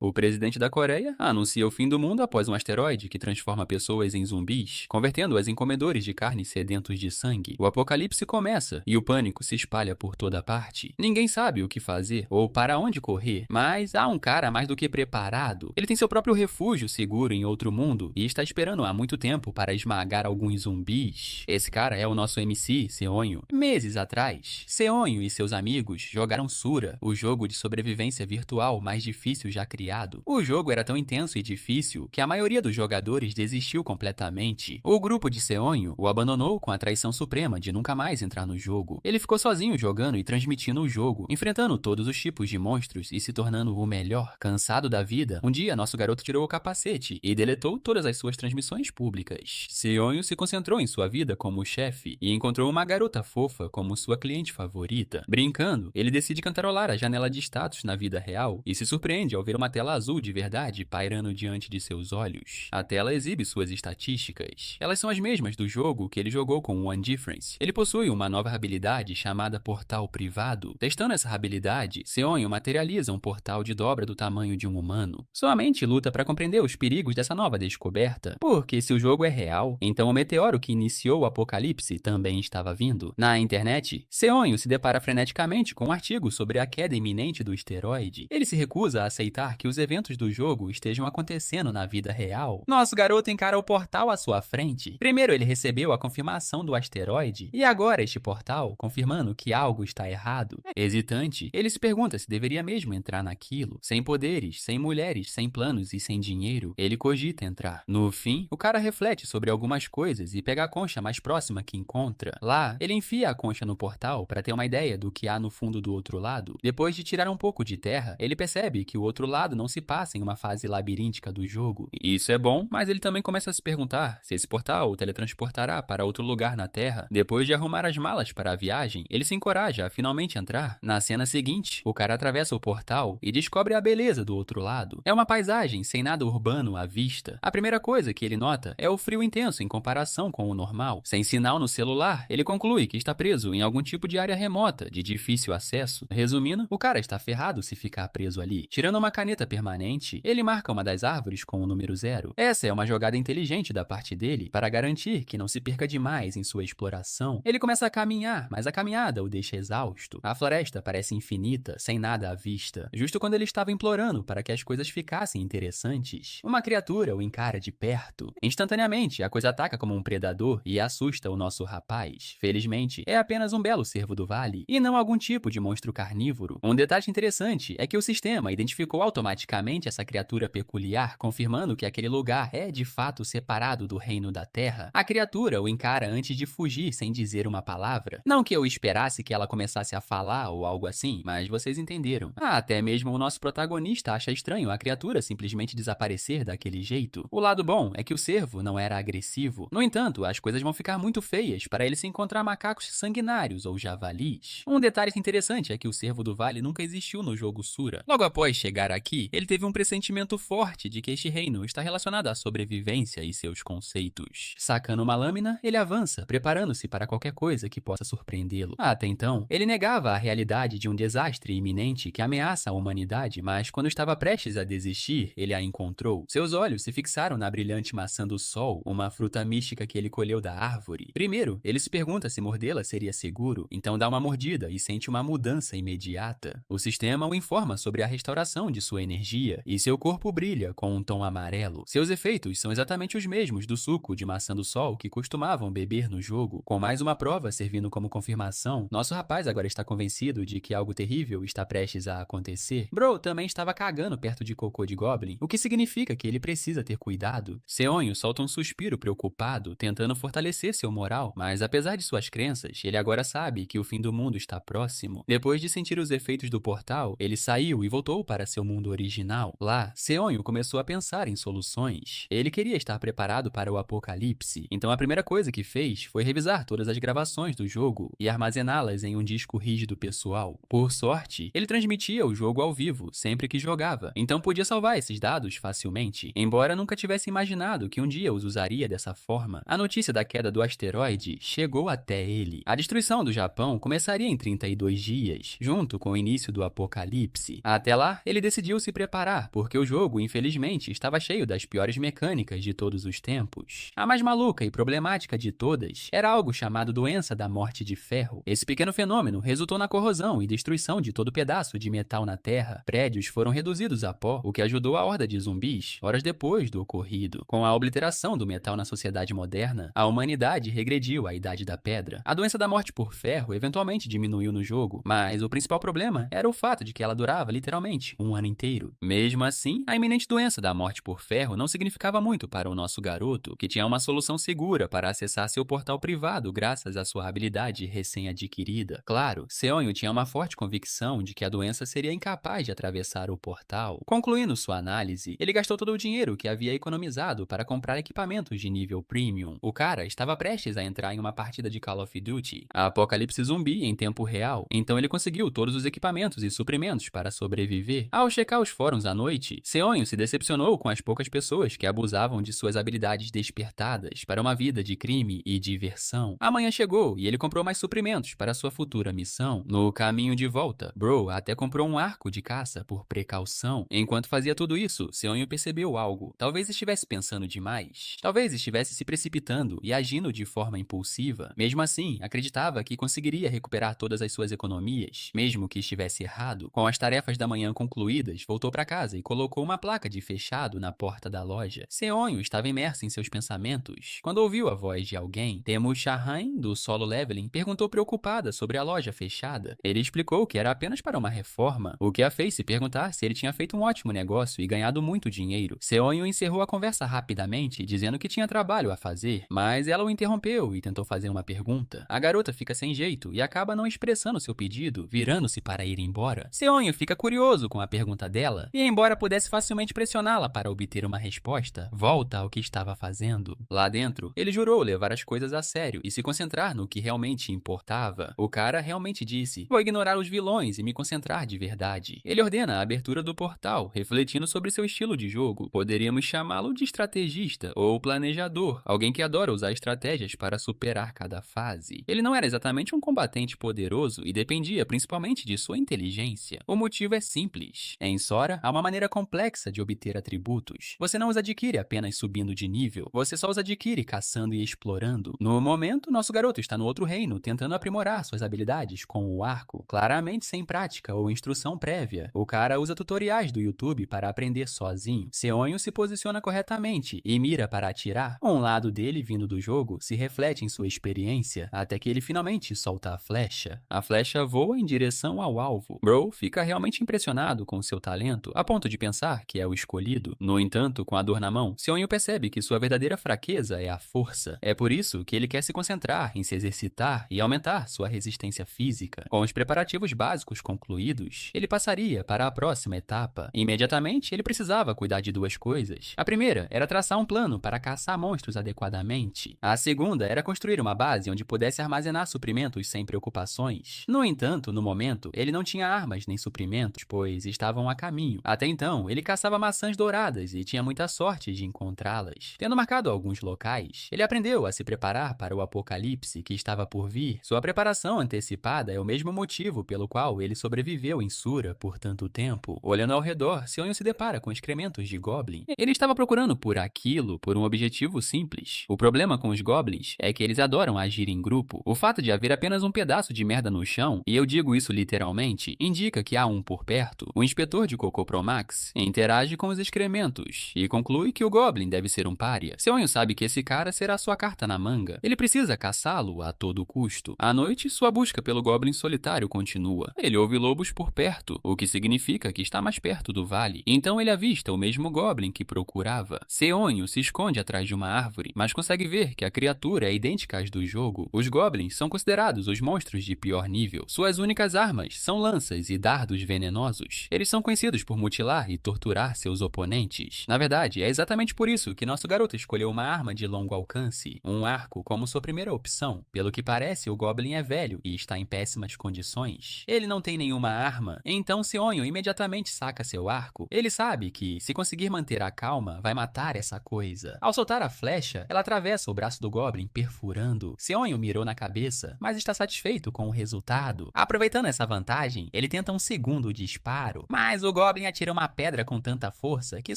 O presidente da Coreia anuncia o fim do mundo após um asteroide que transforma pessoas em zumbis, convertendo-as em comedores de carne sedentos de sangue. O apocalipse começa e o pânico se espalha por toda parte. Ninguém sabe o que fazer ou para onde correr, mas há um cara mais do que preparado. Ele tem seu próprio refúgio seguro em outro mundo e está esperando há muito tempo para esmagar alguns zumbis. Esse cara é o nosso MC, Seonho. Meses atrás, Seonho e seus amigos jogaram Sura, o jogo de sobrevivência virtual mais difícil já criado. O jogo era tão intenso e difícil que a maioria dos jogadores desistiu completamente. O grupo de Seonho o abandonou com a traição suprema de nunca mais entrar no jogo. Ele ficou sozinho jogando e transmitindo o jogo, enfrentando todos os tipos de monstros e se tornando o melhor. Cansado da vida, um dia nosso garoto tirou o capacete e deletou todas as suas transmissões públicas. Seonho se concentrou em sua vida como chefe e encontrou uma garota fofa como sua cliente favorita. Brincando, ele decide cantarolar a janela de status na vida real e se surpreende ao ver uma tela azul de verdade pairando diante de seus olhos. A tela exibe suas estatísticas. Elas são as mesmas do jogo que ele jogou com One Difference. Ele possui uma nova habilidade chamada Portal Privado. Testando essa habilidade, Seonho materializa um portal de dobra do tamanho de um humano. Sua mente luta para compreender os perigos dessa nova descoberta, porque se o jogo é real, então o meteoro que iniciou o apocalipse também estava vindo. Na internet, Seonho se depara freneticamente com um artigo sobre a queda iminente do asteroide. Ele se recusa a aceitar que os eventos do jogo estejam acontecendo na vida real. Nosso garoto encara o portal à sua frente. Primeiro ele recebeu a confirmação do asteroide, e agora este portal confirmando que algo está errado. Hesitante, ele se pergunta se deveria mesmo entrar naquilo. Sem poderes, sem mulheres, sem planos e sem dinheiro, ele cogita entrar. No fim, o cara reflete sobre algumas coisas e pega a concha mais próxima que encontra. Lá, ele enfia a concha no portal para ter uma ideia do que há no fundo do outro lado. Depois de tirar um pouco de terra, ele percebe que o outro lado não se passa em uma fase labiríntica do jogo. Isso é bom, mas ele também começa a se perguntar se esse portal o teletransportará para outro lugar na Terra. Depois de arrumar as malas para a viagem, ele se encoraja a finalmente entrar. Na cena seguinte, o cara atravessa o portal e descobre a beleza do outro lado. É uma paisagem sem nada urbano à vista. A primeira coisa que ele nota é o frio intenso em comparação com o normal. Sem sinal no celular, ele conclui que está preso em algum tipo de área remota, de difícil acesso. Resumindo, o cara está ferrado se ficar preso ali. Tirando uma caneta permanente, ele marca uma das árvores com o número 0. Essa é uma jogada inteligente da parte dele para garantir que não se perca demais em sua exploração. Ele começa a caminhar, mas a caminhada o deixa exausto. A floresta parece infinita, sem nada à vista, justo quando ele estava implorando para que as coisas ficassem interessantes. Uma criatura o encara de perto. Instantaneamente, a coisa ataca como um predador e assusta o nosso rapaz. Felizmente, é apenas um belo cervo do vale e não algum tipo de monstro carnívoro. Um detalhe interessante é que o sistema identificou automaticamente essa criatura peculiar, confirmando que aquele lugar é de fato separado do reino da Terra. A criatura o encara antes de fugir sem dizer uma palavra. Não que eu esperasse que ela começasse a falar ou algo assim, mas vocês entenderam. Até mesmo o nosso protagonista acha estranho a criatura simplesmente desaparecer daquele jeito. O lado bom é que o cervo não era agressivo. No entanto, as coisas vão ficar muito feias para ele se encontrar macacos sanguinários ou javalis. Um detalhe interessante é que o cervo do vale nunca existiu no jogo Sura. Logo após chegar aqui, ele teve um pressentimento forte de que este reino está relacionado à sobrevivência e seus conceitos. Sacando uma lâmina, ele avança, preparando-se para qualquer coisa que possa surpreendê-lo. Até então, ele negava a realidade de um desastre iminente que ameaça a humanidade, mas quando estava prestes a desistir, ele a encontrou. Seus olhos se fixaram na brilhante maçã do sol, uma fruta mística que ele colheu da árvore. Primeiro, ele se pergunta se mordê-la seria seguro, então dá uma mordida e sente uma mudança imediata. O sistema o informa sobre a restauração de sua energia e seu corpo brilha com um tom amarelo. Seus efeitos são exatamente os mesmos do suco de maçã do sol que costumavam beber no jogo. Com mais uma prova servindo como confirmação, nosso rapaz agora está convencido de que algo terrível está prestes a acontecer. Bro também estava cagando perto de cocô de Goblin, o que significa que ele precisa ter cuidado. Seonho solta um suspiro preocupado, tentando fortalecer seu moral, mas apesar de suas crenças, ele agora sabe que o fim do mundo está próximo. Depois de sentir os efeitos do portal, ele saiu e voltou para seu mundo original. Lá, Seonho começou a pensar em soluções. Ele queria estar preparado para o apocalipse, então a primeira coisa que fez foi revisar todas as gravações do jogo e armazená-las em um disco rígido pessoal. Por sorte, ele transmitia o jogo ao vivo sempre que jogava, então podia salvar esses dados facilmente. Embora nunca tivesse imaginado que um dia os usaria dessa forma, a notícia da queda do asteroide chegou até ele. A destruição do Japão começaria em 32 dias, junto com o início do apocalipse. Até lá, ele decidiu se se preparar, porque o jogo, infelizmente, estava cheio das piores mecânicas de todos os tempos. A mais maluca e problemática de todas era algo chamado Doença da Morte de Ferro. Esse pequeno fenômeno resultou na corrosão e destruição de todo pedaço de metal na Terra. Prédios foram reduzidos a pó, o que ajudou a horda de zumbis horas depois do ocorrido. Com a obliteração do metal na sociedade moderna, a humanidade regrediu à Idade da Pedra. A Doença da Morte por Ferro eventualmente diminuiu no jogo, mas o principal problema era o fato de que ela durava literalmente um ano inteiro. Mesmo assim, a iminente Doença da Morte por Ferro não significava muito para o nosso garoto, que tinha uma solução segura para acessar seu portal privado graças à sua habilidade recém-adquirida. Claro, Seonho tinha uma forte convicção de que a doença seria incapaz de atravessar o portal. Concluindo sua análise, ele gastou todo o dinheiro que havia economizado para comprar equipamentos de nível premium. O cara estava prestes a entrar em uma partida de Call of Duty, a apocalipse zumbi em tempo real, então ele conseguiu todos os equipamentos e suprimentos para sobreviver. Ao checar os fóruns à noite, Seonho se decepcionou com as poucas pessoas que abusavam de suas habilidades despertadas para uma vida de crime e diversão. A manhã chegou e ele comprou mais suprimentos para sua futura missão. No caminho de volta, Bro até comprou um arco de caça por precaução. Enquanto fazia tudo isso, Seonho percebeu algo. Talvez estivesse pensando demais. Talvez estivesse se precipitando e agindo de forma impulsiva. Mesmo assim, acreditava que conseguiria recuperar todas as suas economias, mesmo que estivesse errado. Com as tarefas da manhã concluídas, voltou para casa e colocou uma placa de fechado na porta da loja. Seonho estava imerso em seus pensamentos quando ouviu a voz de alguém. Temu Shahan, do Solo Leveling, perguntou preocupada sobre a loja fechada. Ele explicou que era apenas para uma reforma, o que a fez se perguntar se ele tinha feito um ótimo negócio e ganhado muito dinheiro. Seonho encerrou a conversa rapidamente, dizendo que tinha trabalho a fazer, mas ela o interrompeu e tentou fazer uma pergunta. A garota fica sem jeito e acaba não expressando seu pedido, virando-se para ir embora. Seonho fica curioso com a pergunta dela e, embora pudesse facilmente pressioná-la para obter uma resposta, volta ao que estava fazendo. Lá dentro, ele jurou levar as coisas a sério e se concentrar no que realmente importava. O cara realmente disse: "Vou ignorar os vilões e me concentrar de verdade." Ele ordena a abertura do portal, refletindo sobre seu estilo de jogo. Poderíamos chamá-lo de estrategista ou planejador, alguém que adora usar estratégias para superar cada fase. Ele não era exatamente um combatente poderoso e dependia principalmente de sua inteligência. O motivo é simples. Em Sora, há uma maneira complexa de obter atributos. Você não os adquire apenas subindo de nível, você só os adquire caçando e explorando. No momento, nosso garoto está no outro reino, tentando aprimorar suas habilidades com o arco, claramente sem prática ou instrução prévia. O cara usa tutoriais do YouTube para aprender sozinho. Seonho se posiciona corretamente e mira para atirar. Um lado dele, vindo do jogo, se reflete em sua experiência, até que ele finalmente solta a flecha. A flecha voa em direção ao alvo. Bro fica realmente impressionado com seu talento, a ponto de pensar que é o escolhido. No entanto, com a dor na mão, Seonho percebe que sua verdadeira fraqueza é a força. É por isso que ele quer se concentrar em se exercitar e aumentar sua resistência física. Com os preparativos básicos concluídos, ele passaria para a próxima etapa. Imediatamente, ele precisava cuidar de duas coisas. A primeira era traçar um plano para caçar monstros adequadamente. A segunda era construir uma base onde pudesse armazenar suprimentos sem preocupações. No entanto, no momento, ele não tinha armas nem suprimentos, pois estavam a caminho. Até então, ele caçava maçãs douradas e tinha muita sorte de encontrá-las. Tendo marcado alguns locais, ele aprendeu a se preparar para o apocalipse que estava por vir. Sua preparação antecipada é o mesmo motivo pelo qual ele sobreviveu em Sura por tanto tempo. Olhando ao redor, Seonho se depara com excrementos de Goblin. Ele estava procurando por aquilo por um objetivo simples. O problema com os Goblins é que eles adoram agir em grupo. O fato de haver apenas um pedaço de merda no chão, e eu digo isso literalmente, indica que há um por perto. O inspetor de Coco Pro Max interage com os excrementos e conclui que o Goblin deve ser um pária. Seonho sabe que esse cara será sua carta na manga. Ele precisa caçá-lo a todo custo. À noite, sua busca pelo Goblin solitário continua. Ele ouve lobos por perto, o que significa que está mais perto do vale. Então ele avista o mesmo Goblin que procurava. Seonho se esconde atrás de uma árvore, mas consegue ver que a criatura é idêntica às do jogo. Os Goblins são considerados os monstros de pior nível. Suas únicas armas são lanças e dardos venenosos. Eles são conhecidos por mutilar e torturar seus oponentes. Na verdade, é exatamente por isso que nosso garoto escolheu uma arma de longo alcance, um arco, como sua primeira opção. Pelo que parece, o Goblin é velho e está em péssimas condições. Ele não tem nenhuma arma, então Seonho imediatamente saca seu arco. Ele sabe que, se conseguir manter a calma, vai matar essa coisa. Ao soltar a flecha, ela atravessa o braço do Goblin, perfurando. Seonho mirou na cabeça, mas está satisfeito com o resultado. Aproveitando essa vantagem, ele tenta um segundo disparo, mas o Goblin atira uma pedra com tanta força que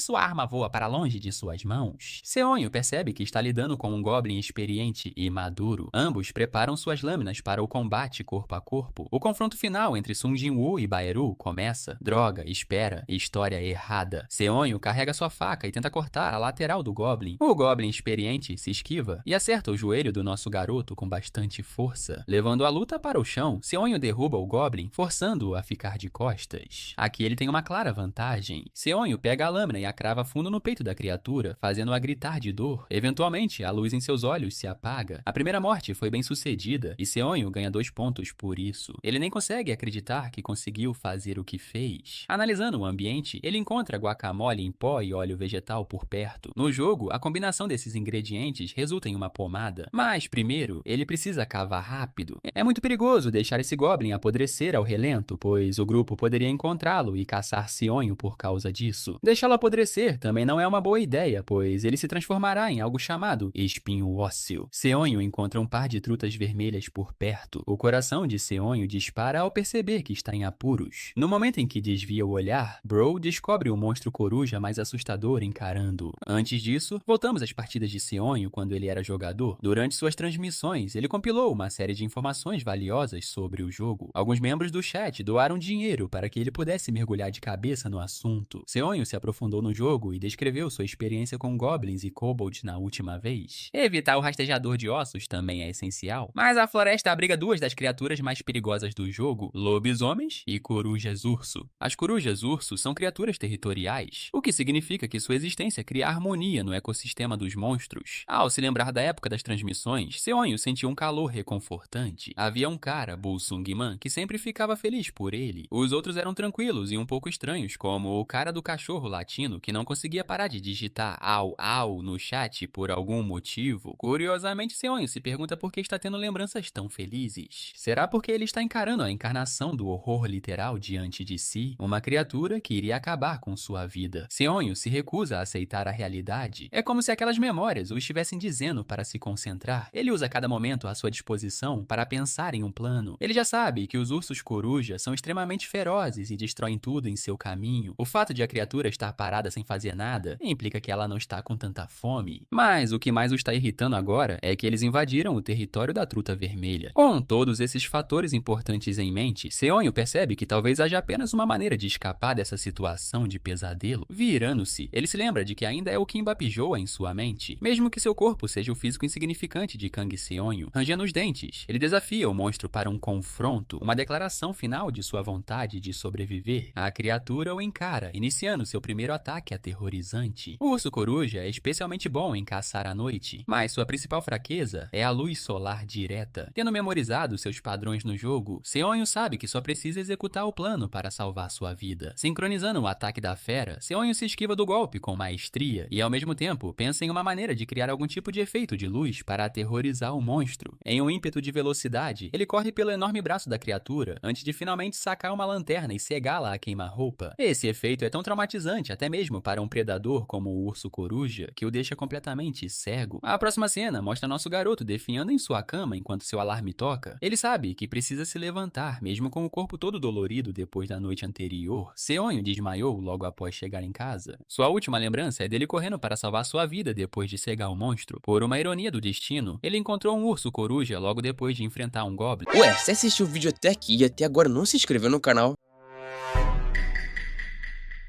sua arma voa para longe de suas mãos. Seonho percebe que está lidando com um Goblin experiente e maduro. Ambos preparam suas lâminas para o combate corpo a corpo. O confronto final entre Sung Jin-woo e Baeru começa. Droga, espera, história errada. Seonho carrega sua faca e tenta cortar a lateral do Goblin. O Goblin experiente se esquiva e acerta o joelho do nosso garoto com bastante força. Levando a luta para o chão, Seonho derruba o Goblin, forçando-o a ficar de costas. Aqui ele tem uma clara vantagem. Seonho pega a lâmina e a crava fundo no peito da criatura, fazendo-a gritar de dor. Eventualmente, a luz em seus olhos se apaga. A primeira morte foi bem sucedida e Seonho ganha 2 pontos por isso. Ele nem consegue acreditar que conseguiu fazer o que fez. Analisando o ambiente, ele encontra guacamole em pó e óleo vegetal por perto. No jogo, a combinação desses ingredientes resulta em uma pomada. Mas, primeiro, ele precisa cavar rápido. É muito perigoso deixar esse Goblin apodrecer ao relento, pois o grupo poderia encontrá-lo e caçar Seonho por causa disso. Deixá-lo apodrecer também não é uma boa ideia, pois ele se transformará em algo chamado espinho ósseo. Seonho encontra um par de trutas vermelhas por perto. O coração de Seonho dispara ao perceber que está em apuros. No momento em que desvia o olhar, Bro descobre o monstro coruja mais assustador encarando-o. Antes disso, voltamos às partidas de Seonho quando ele era jogador. Durante suas transmissões, ele compilou uma série de informações valiosas sobre o jogo. Alguns membros do chat doaram dinheiro para que ele pudesse mergulhar de cabeça no assunto. Seonho se aprofundou no jogo e descreveu sua experiência com goblins e kobolds na última vez. Evitar o rastejador de ossos também é essencial, mas a floresta abriga 2 das criaturas mais perigosas do jogo, lobisomens e corujas-urso. As corujas-urso são criaturas territoriais, o que significa que sua existência cria harmonia no ecossistema dos monstros. Ao se lembrar da época das transmissões, Seonho sentiu um calor reconfortante. Havia um cara, Bull Sung-man, que sempre ficava feliz por ele. Os outros eram tranquilos e um pouco estranhos, como o cara do cachorro latino que não conseguia parar de digitar au au no chat por algum motivo. Curiosamente, Seonho se pergunta por que está tendo lembranças tão felizes. Será porque ele está encarando a encarnação do horror literal diante de si? Uma criatura que iria acabar com sua vida. Seonho se recusa a aceitar a realidade. É como se aquelas memórias o estivessem dizendo para se concentrar. Ele usa cada momento à sua disposição para pensar em um plano. Ele já sabe que os ursos coruja são extremamente ferozes e destroem tudo em seu caminho. O fato de a criatura estar parada sem fazer nada implica que ela não está com tanta fome. Mas o que mais o está irritando agora é que eles invadiram o território da truta vermelha. Com todos esses fatores importantes em mente, Seonho percebe que talvez haja apenas uma maneira de escapar dessa situação de pesadelo. Virando-se, ele se lembra de que ainda é o Kimba Pijoa em sua mente, mesmo que seu corpo seja o físico insignificante de Kang Seonho. Rangendo os dentes, ele desafia o monstro para um confronto, uma declaração final de sua vontade de sobreviver. A criatura o encara, iniciando seu primeiro ataque aterrorizante. O urso coruja é especialmente bom em caçar à noite, mas sua principal fraqueza é a luz solar direta. Tendo memorizado seus padrões no jogo, Seonho sabe que só precisa executar o plano para salvar sua vida. Sincronizando o ataque da fera, Seonho se esquiva do golpe com maestria e, ao mesmo tempo, pensa em uma maneira de criar algum tipo de efeito de luz para aterrorizar o monstro. Em um ímpeto de velocidade, ele corre pelo enorme braço da criatura antes de finalmente sacar uma lanterna e cegá-la a queima-roupa. Esse efeito é tão traumatizante até mesmo para um predador como o urso coruja, que o deixa completamente cego. A próxima cena mostra nosso garoto definhando em sua cama enquanto seu alarme toca. Ele sabe que precisa se levantar, mesmo com o corpo todo dolorido depois da noite anterior. Seonho desmaiou logo após chegar em casa. Sua última lembrança é dele correndo para salvar sua vida depois de cegar o monstro. Por uma ironia do destino, ele encontrou um urso coruja logo depois de enfrentar um goblin. Ué, você assistiu o vídeo até aqui e até agora não se inscreveu no canal?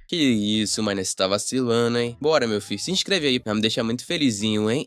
Que isso, mano, você tá vacilando, hein? Bora, meu filho, se inscreve aí pra me deixar muito felizinho, hein?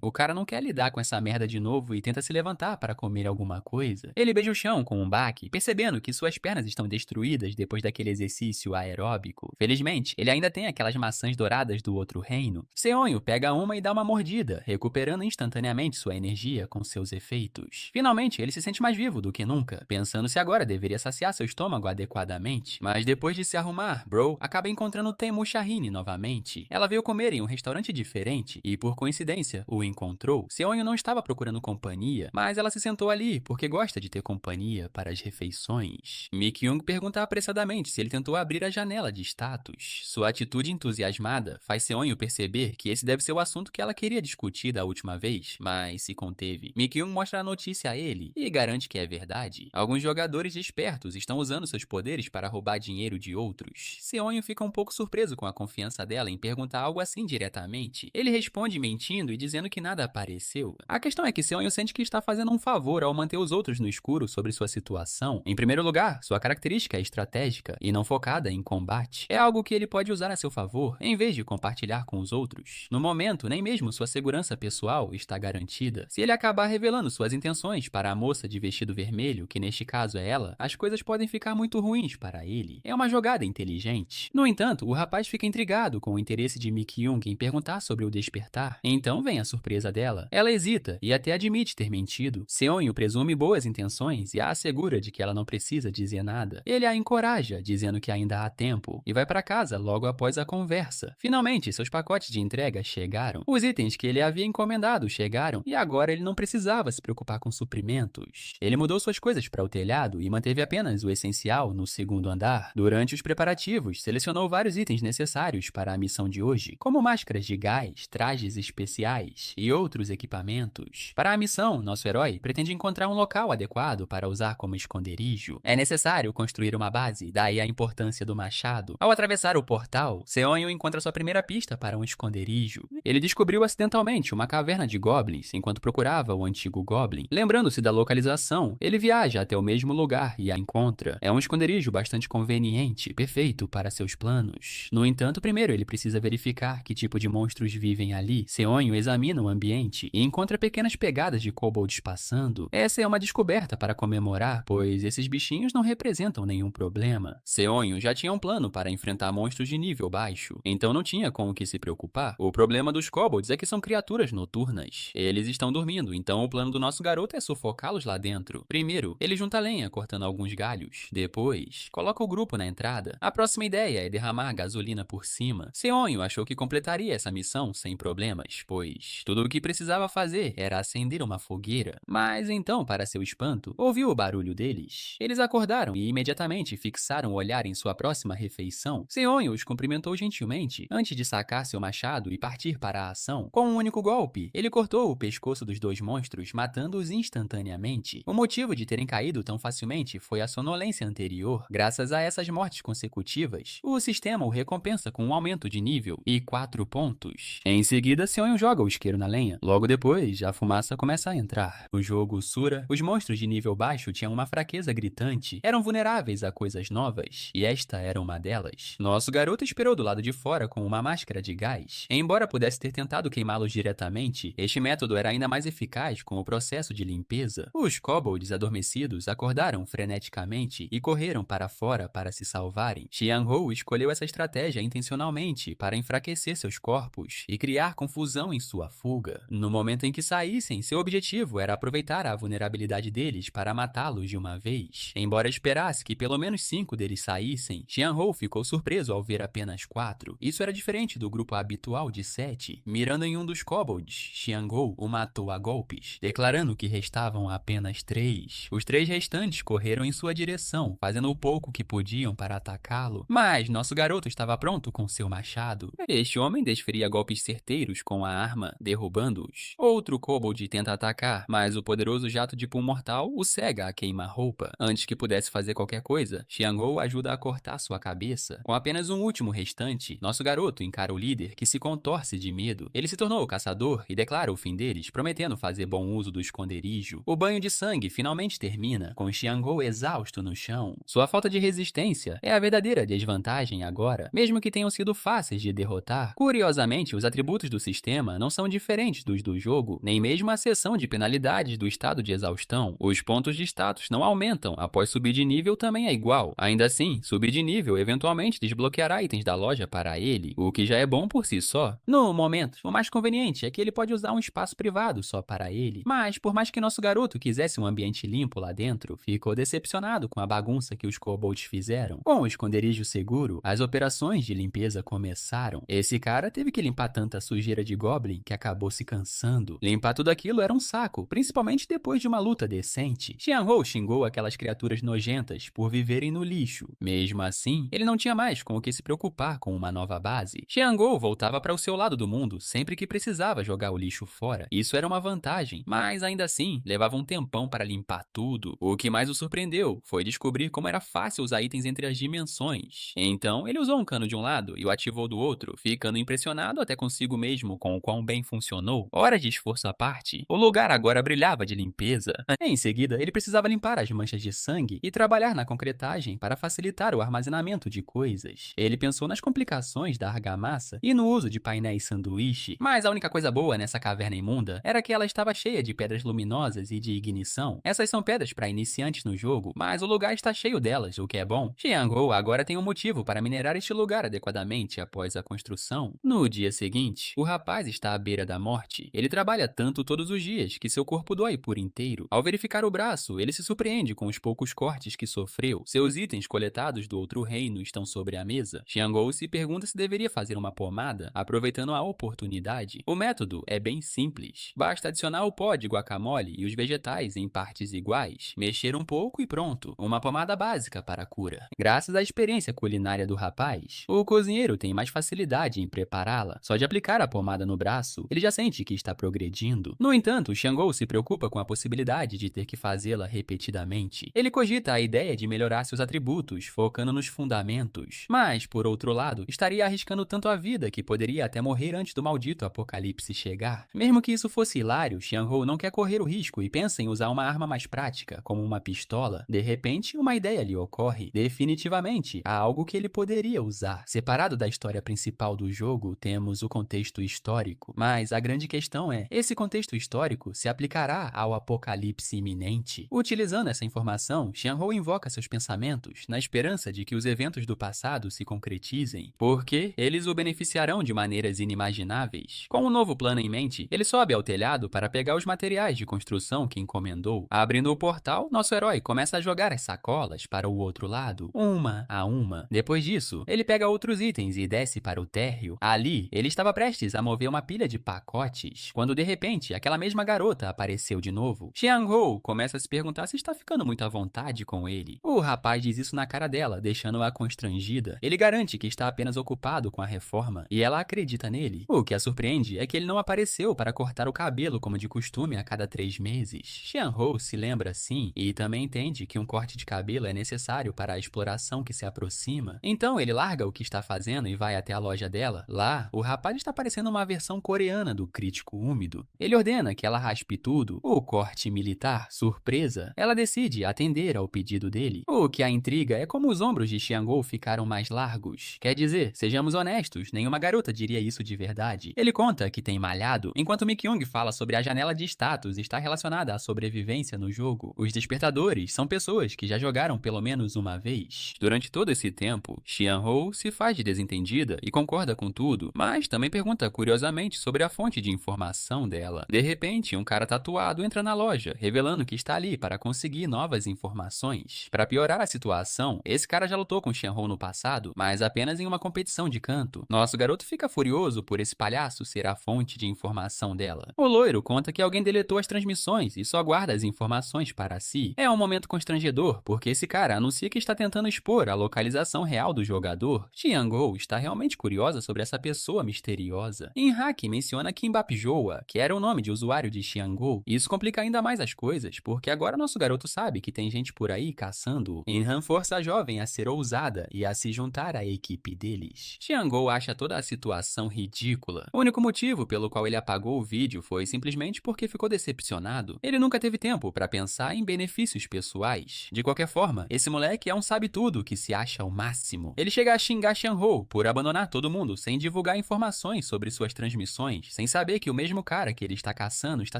O cara não quer lidar com essa merda de novo e tenta se levantar para comer alguma coisa. Ele beija o chão com um baque, percebendo que suas pernas estão destruídas depois daquele exercício aeróbico. Felizmente, ele ainda tem aquelas maçãs douradas do outro reino. Seonho pega uma e dá uma mordida, recuperando instantaneamente sua energia com seus efeitos. Finalmente, ele se sente mais vivo do que nunca, pensando se agora deveria saciar seu estômago adequadamente. Mas depois de se arrumar, Bro acaba encontrando Temu Shahine novamente. Ela veio comer em um restaurante diferente e, por coincidência, o encontrou. Seonho não estava procurando companhia, mas ela se sentou ali porque gosta de ter companhia para as refeições. Mi-kyung pergunta apressadamente se ele tentou abrir a janela de status. Sua atitude entusiasmada faz Seonho perceber que esse deve ser o assunto que ela queria discutir da última vez, mas se conteve. Mi-kyung mostra a notícia a ele e garante que é verdade. Alguns jogadores espertos estão usando seus poderes para roubar dinheiro de outros. Seonho fica um pouco surpreso com a confiança dela em perguntar algo assim diretamente. Ele responde mentindo e dizendo que nada apareceu. A questão é que Seonho sente que está fazendo um favor ao manter os outros no escuro sobre sua situação. Em primeiro lugar, sua característica é estratégica e não focada em combate. É algo que ele pode usar a seu favor, em vez de compartilhar com os outros. No momento, nem mesmo sua segurança pessoal está garantida. Se ele acabar revelando suas intenções para a moça de vestido vermelho, que neste caso é ela, as coisas podem ficar muito ruins para ele. É uma jogada inteligente. No entanto, o rapaz fica intrigado com o interesse de Mi-kyung em perguntar sobre o despertar. Então vem a surpresa dela. Ela hesita e até admite ter mentido. Seonho presume boas intenções e a assegura de que ela não precisa dizer nada. Ele a encoraja, dizendo que ainda há tempo, e vai para casa logo após a conversa. Finalmente, seus pacotes de entrega chegaram. Os itens que ele havia encomendado chegaram e agora ele não precisava se preocupar com suprimentos. Ele mudou suas coisas para o telhado e manteve apenas o essencial no segundo andar. Durante os preparativos, selecionou vários itens necessários para a missão de hoje, como máscaras de gás, trajes especiais e outros equipamentos. Para a missão, nosso herói pretende encontrar um local adequado para usar como esconderijo. É necessário construir uma base, daí a importância do machado. Ao atravessar o portal, Seonho encontra sua primeira pista para um esconderijo. Ele descobriu acidentalmente uma caverna de goblins enquanto procurava o antigo goblin. Lembrando-se da localização, ele viaja até o mesmo lugar e a encontra. É um esconderijo bastante conveniente, perfeito para seus planos. No entanto, primeiro ele precisa verificar que tipo de monstros vivem ali. Seonho examina o ambiente e encontra pequenas pegadas de kobolds passando. Essa é uma descoberta para comemorar, pois esses bichinhos não representam nenhum problema. Seonho já tinha um plano para enfrentar monstros de nível baixo, então não tinha com o que se preocupar. O problema dos kobolds é que são criaturas noturnas. Eles estão dormindo, então o plano do nosso garoto é sufocá-los lá dentro. Primeiro, ele junta lenha cortando alguns galhos. Depois, coloca o grupo na entrada. A próxima ideia é derramar gasolina por cima. Seonho achou que completaria essa missão sem problemas, pois tudo o que precisava fazer era acender uma fogueira. Mas então, para seu espanto, ouviu o barulho deles. Eles acordaram e imediatamente fixaram o olhar em sua próxima refeição. Seonho os cumprimentou gentilmente antes de sacar seu machado e partir para a ação. Com um único golpe, ele cortou o pescoço dos dois monstros, matando-os instantaneamente. O motivo de terem caído tão facilmente foi a sonolência anterior. Graças a essas mortes consecutivas, o sistema o recompensa com um aumento de nível e 4 pontos. Em seguida, Seonho joga o isqueiro na lenha. Logo depois, a fumaça começa a entrar. No jogo Sura, os monstros de nível baixo tinham uma fraqueza gritante, eram vulneráveis a coisas novas, e esta era uma delas. Nosso garoto esperou do lado de fora com uma máscara de gás. Embora pudesse ter tentado queimá-los diretamente, este método era ainda mais eficaz com o processo de limpeza. Os kobolds adormecidos acordaram freneticamente e correram para fora para se salvarem. Xianghou escolheu essa estratégia intencionalmente para enfraquecer seus corpos e criar confusão em sua fuga. No momento em que saíssem, seu objetivo era aproveitar a vulnerabilidade deles para matá-los de uma vez. Embora esperasse que pelo menos 5 deles saíssem, Xianghou ficou surpreso ao ver apenas 4. Isso era diferente do grupo habitual de 7. Mirando em um dos kobolds, Xianghou o matou a golpes, declarando que restavam apenas 3. Os 3 restantes correram em sua direção, fazendo o pouco que podiam para atacá-lo, mas nosso garoto estava pronto com seu machado. Este homem desferia golpes certeiros com a arma, derrubando-os. Outro kobold tenta atacar, mas o poderoso jato de pum mortal o cega a queima-roupa. Antes que pudesse fazer qualquer coisa, Xianghou ajuda a cortar sua cabeça. Com apenas um último restante, nosso garoto encara o líder, que se contorce de medo. Ele se tornou o caçador e declara o fim deles, prometendo fazer bom uso do esconderijo. O banho de sangue finalmente termina, com Xianghou exausto no chão. Sua falta de resistência é a verdadeira desvantagem agora, mesmo que tenham sido fáceis de derrotar. Curiosamente, os atributos do sistema não são diferentes dos do jogo, nem mesmo a seção de penalidades do estado de exaustão. Os pontos de status não aumentam após subir de nível também é igual. Ainda assim, subir de nível eventualmente desbloqueará itens da loja para ele, o que já é bom por si só. No momento, o mais conveniente é que ele pode usar um espaço privado só para ele, mas por mais que nosso garoto quisesse um ambiente limpo lá dentro, ficou decepcionado com a bagunça que os kobolds fizeram. Com o esconderijo esconderijo seguro, as operações de limpeza começaram. Esse cara teve que limpar tanta sujeira de Goblin que acabou se cansando. Limpar tudo aquilo era um saco, principalmente depois de uma luta decente. Xianhou xingou aquelas criaturas nojentas por viverem no lixo. Mesmo assim, ele não tinha mais com o que se preocupar com uma nova base. Xiangou voltava para o seu lado do mundo sempre que precisava jogar o lixo fora. Isso era uma vantagem, mas ainda assim, levava um tempão para limpar tudo. O que mais o surpreendeu foi descobrir como era fácil usar itens entre as dimensões. Então, ele usou um cano de um lado e o ativou do outro, ficando impressionado até consigo mesmo com o quão bem funcionou. Horas de esforço à parte, o lugar agora brilhava de limpeza. Em seguida, ele precisava limpar as manchas de sangue e trabalhar na concretagem para facilitar o armazenamento de coisas. Ele pensou nas complicações da argamassa e no uso de painéis sanduíche, mas a única coisa boa nessa caverna imunda era que ela estava cheia de pedras luminosas e de ignição. Essas são pedras para iniciantes no jogo, mas o lugar está cheio delas, o que é bom. Xianghou agora tem um motivo para minerar este lugar adequadamente após a construção. No dia seguinte, o rapaz está à beira da morte. Ele trabalha tanto todos os dias que seu corpo dói por inteiro. Ao verificar o braço, ele se surpreende com os poucos cortes que sofreu. Seus itens coletados do outro reino estão sobre a mesa. Xianghou se pergunta se deveria fazer uma pomada, aproveitando a oportunidade. O método é bem simples. Basta adicionar o pó de guacamole e os vegetais em partes iguais, mexer um pouco e pronto. Uma pomada básica para a cura. Graças à experiência culinária do rapaz, o cozinheiro tem mais facilidade em prepará-la. Só de aplicar a pomada no braço, ele já sente que está progredindo. No entanto, Xianghou se preocupa com a possibilidade de ter que fazê-la repetidamente. Ele cogita a ideia de melhorar seus atributos, focando nos fundamentos. Mas, por outro lado, estaria arriscando tanto a vida que poderia até morrer antes do maldito apocalipse chegar. Mesmo que isso fosse hilário, Xianghou não quer correr o risco e pensa em usar uma arma mais prática, como uma pistola. De repente, uma ideia lhe ocorre. Definitivamente, há algo que ele poderia usar. Separado da história principal do jogo, temos o contexto histórico. Mas a grande questão é, esse contexto histórico se aplicará ao apocalipse iminente? Utilizando essa informação, Xianghou invoca seus pensamentos na esperança de que os eventos do passado se concretizem, porque eles o beneficiarão de maneiras inimagináveis. Com um novo plano em mente, ele sobe ao telhado para pegar os materiais de construção que encomendou. Abrindo o portal, nosso herói começa a jogar as sacolas para o outro lado, uma a uma. Depois disso, ele pega outros itens e desce para o térreo. Ali, ele estava prestes a mover uma pilha de pacotes, quando de repente, aquela mesma garota apareceu de novo. Xianghou começa a se perguntar se está ficando muito à vontade com ele. O rapaz diz isso na cara dela, deixando-a constrangida. Ele garante que está apenas ocupado com a reforma, e ela acredita nele. O que a surpreende é que ele não apareceu para cortar o cabelo como de costume a cada 3 meses. Xianghou se lembra sim, e também entende que um corte de cabelo é necessário para a exploração que se aproxima. Então ele larga o que está fazendo e vai até a loja dela. Lá, o rapaz está parecendo uma versão coreana do crítico úmido. Ele ordena que ela raspe tudo. O corte militar, surpresa, ela decide atender ao pedido dele. O que a intriga é como os ombros de Xianghou ficaram mais largos. Quer dizer, sejamos honestos, nenhuma garota diria isso de verdade. Ele conta que tem malhado, enquanto Mikyung fala sobre a janela de status estar relacionada à sobrevivência no jogo. Os despertadores são pessoas que já jogaram pelo menos uma vez. Durante todo esse tempo, Xianghou se faz de desentendida e concorda com tudo, mas também pergunta curiosamente sobre a fonte de informação dela. De repente, um cara tatuado entra na loja, revelando que está ali para conseguir novas informações. Para piorar a situação, esse cara já lutou com Xianghou no passado, mas apenas em uma competição de canto. Nosso garoto fica furioso por esse palhaço ser a fonte de informação dela. O loiro conta que alguém deletou as transmissões e só guarda as informações para si. É um momento constrangedor, porque esse cara anuncia que está tentando expor a localização real do jogador. Xianghou está realmente curiosa sobre essa pessoa misteriosa. Inhak menciona Kimbapjoa, que era o nome de usuário de Xianghou. Isso complica ainda mais as coisas, porque agora nosso garoto sabe que tem gente por aí caçando. Inhan força a jovem a ser ousada e a se juntar à equipe deles. Xianghou acha toda a situação ridícula. O único motivo pelo qual ele apagou o vídeo foi simplesmente porque ficou decepcionado. Ele nunca teve tempo para pensar em benefícios pessoais. De qualquer forma, esse moleque é um sabe-tudo que se acha o máximo. Ele chega a xingar Xianghou por abandonar todo mundo sem divulgar informações sobre suas transmissões, sem saber que o mesmo cara que ele está caçando está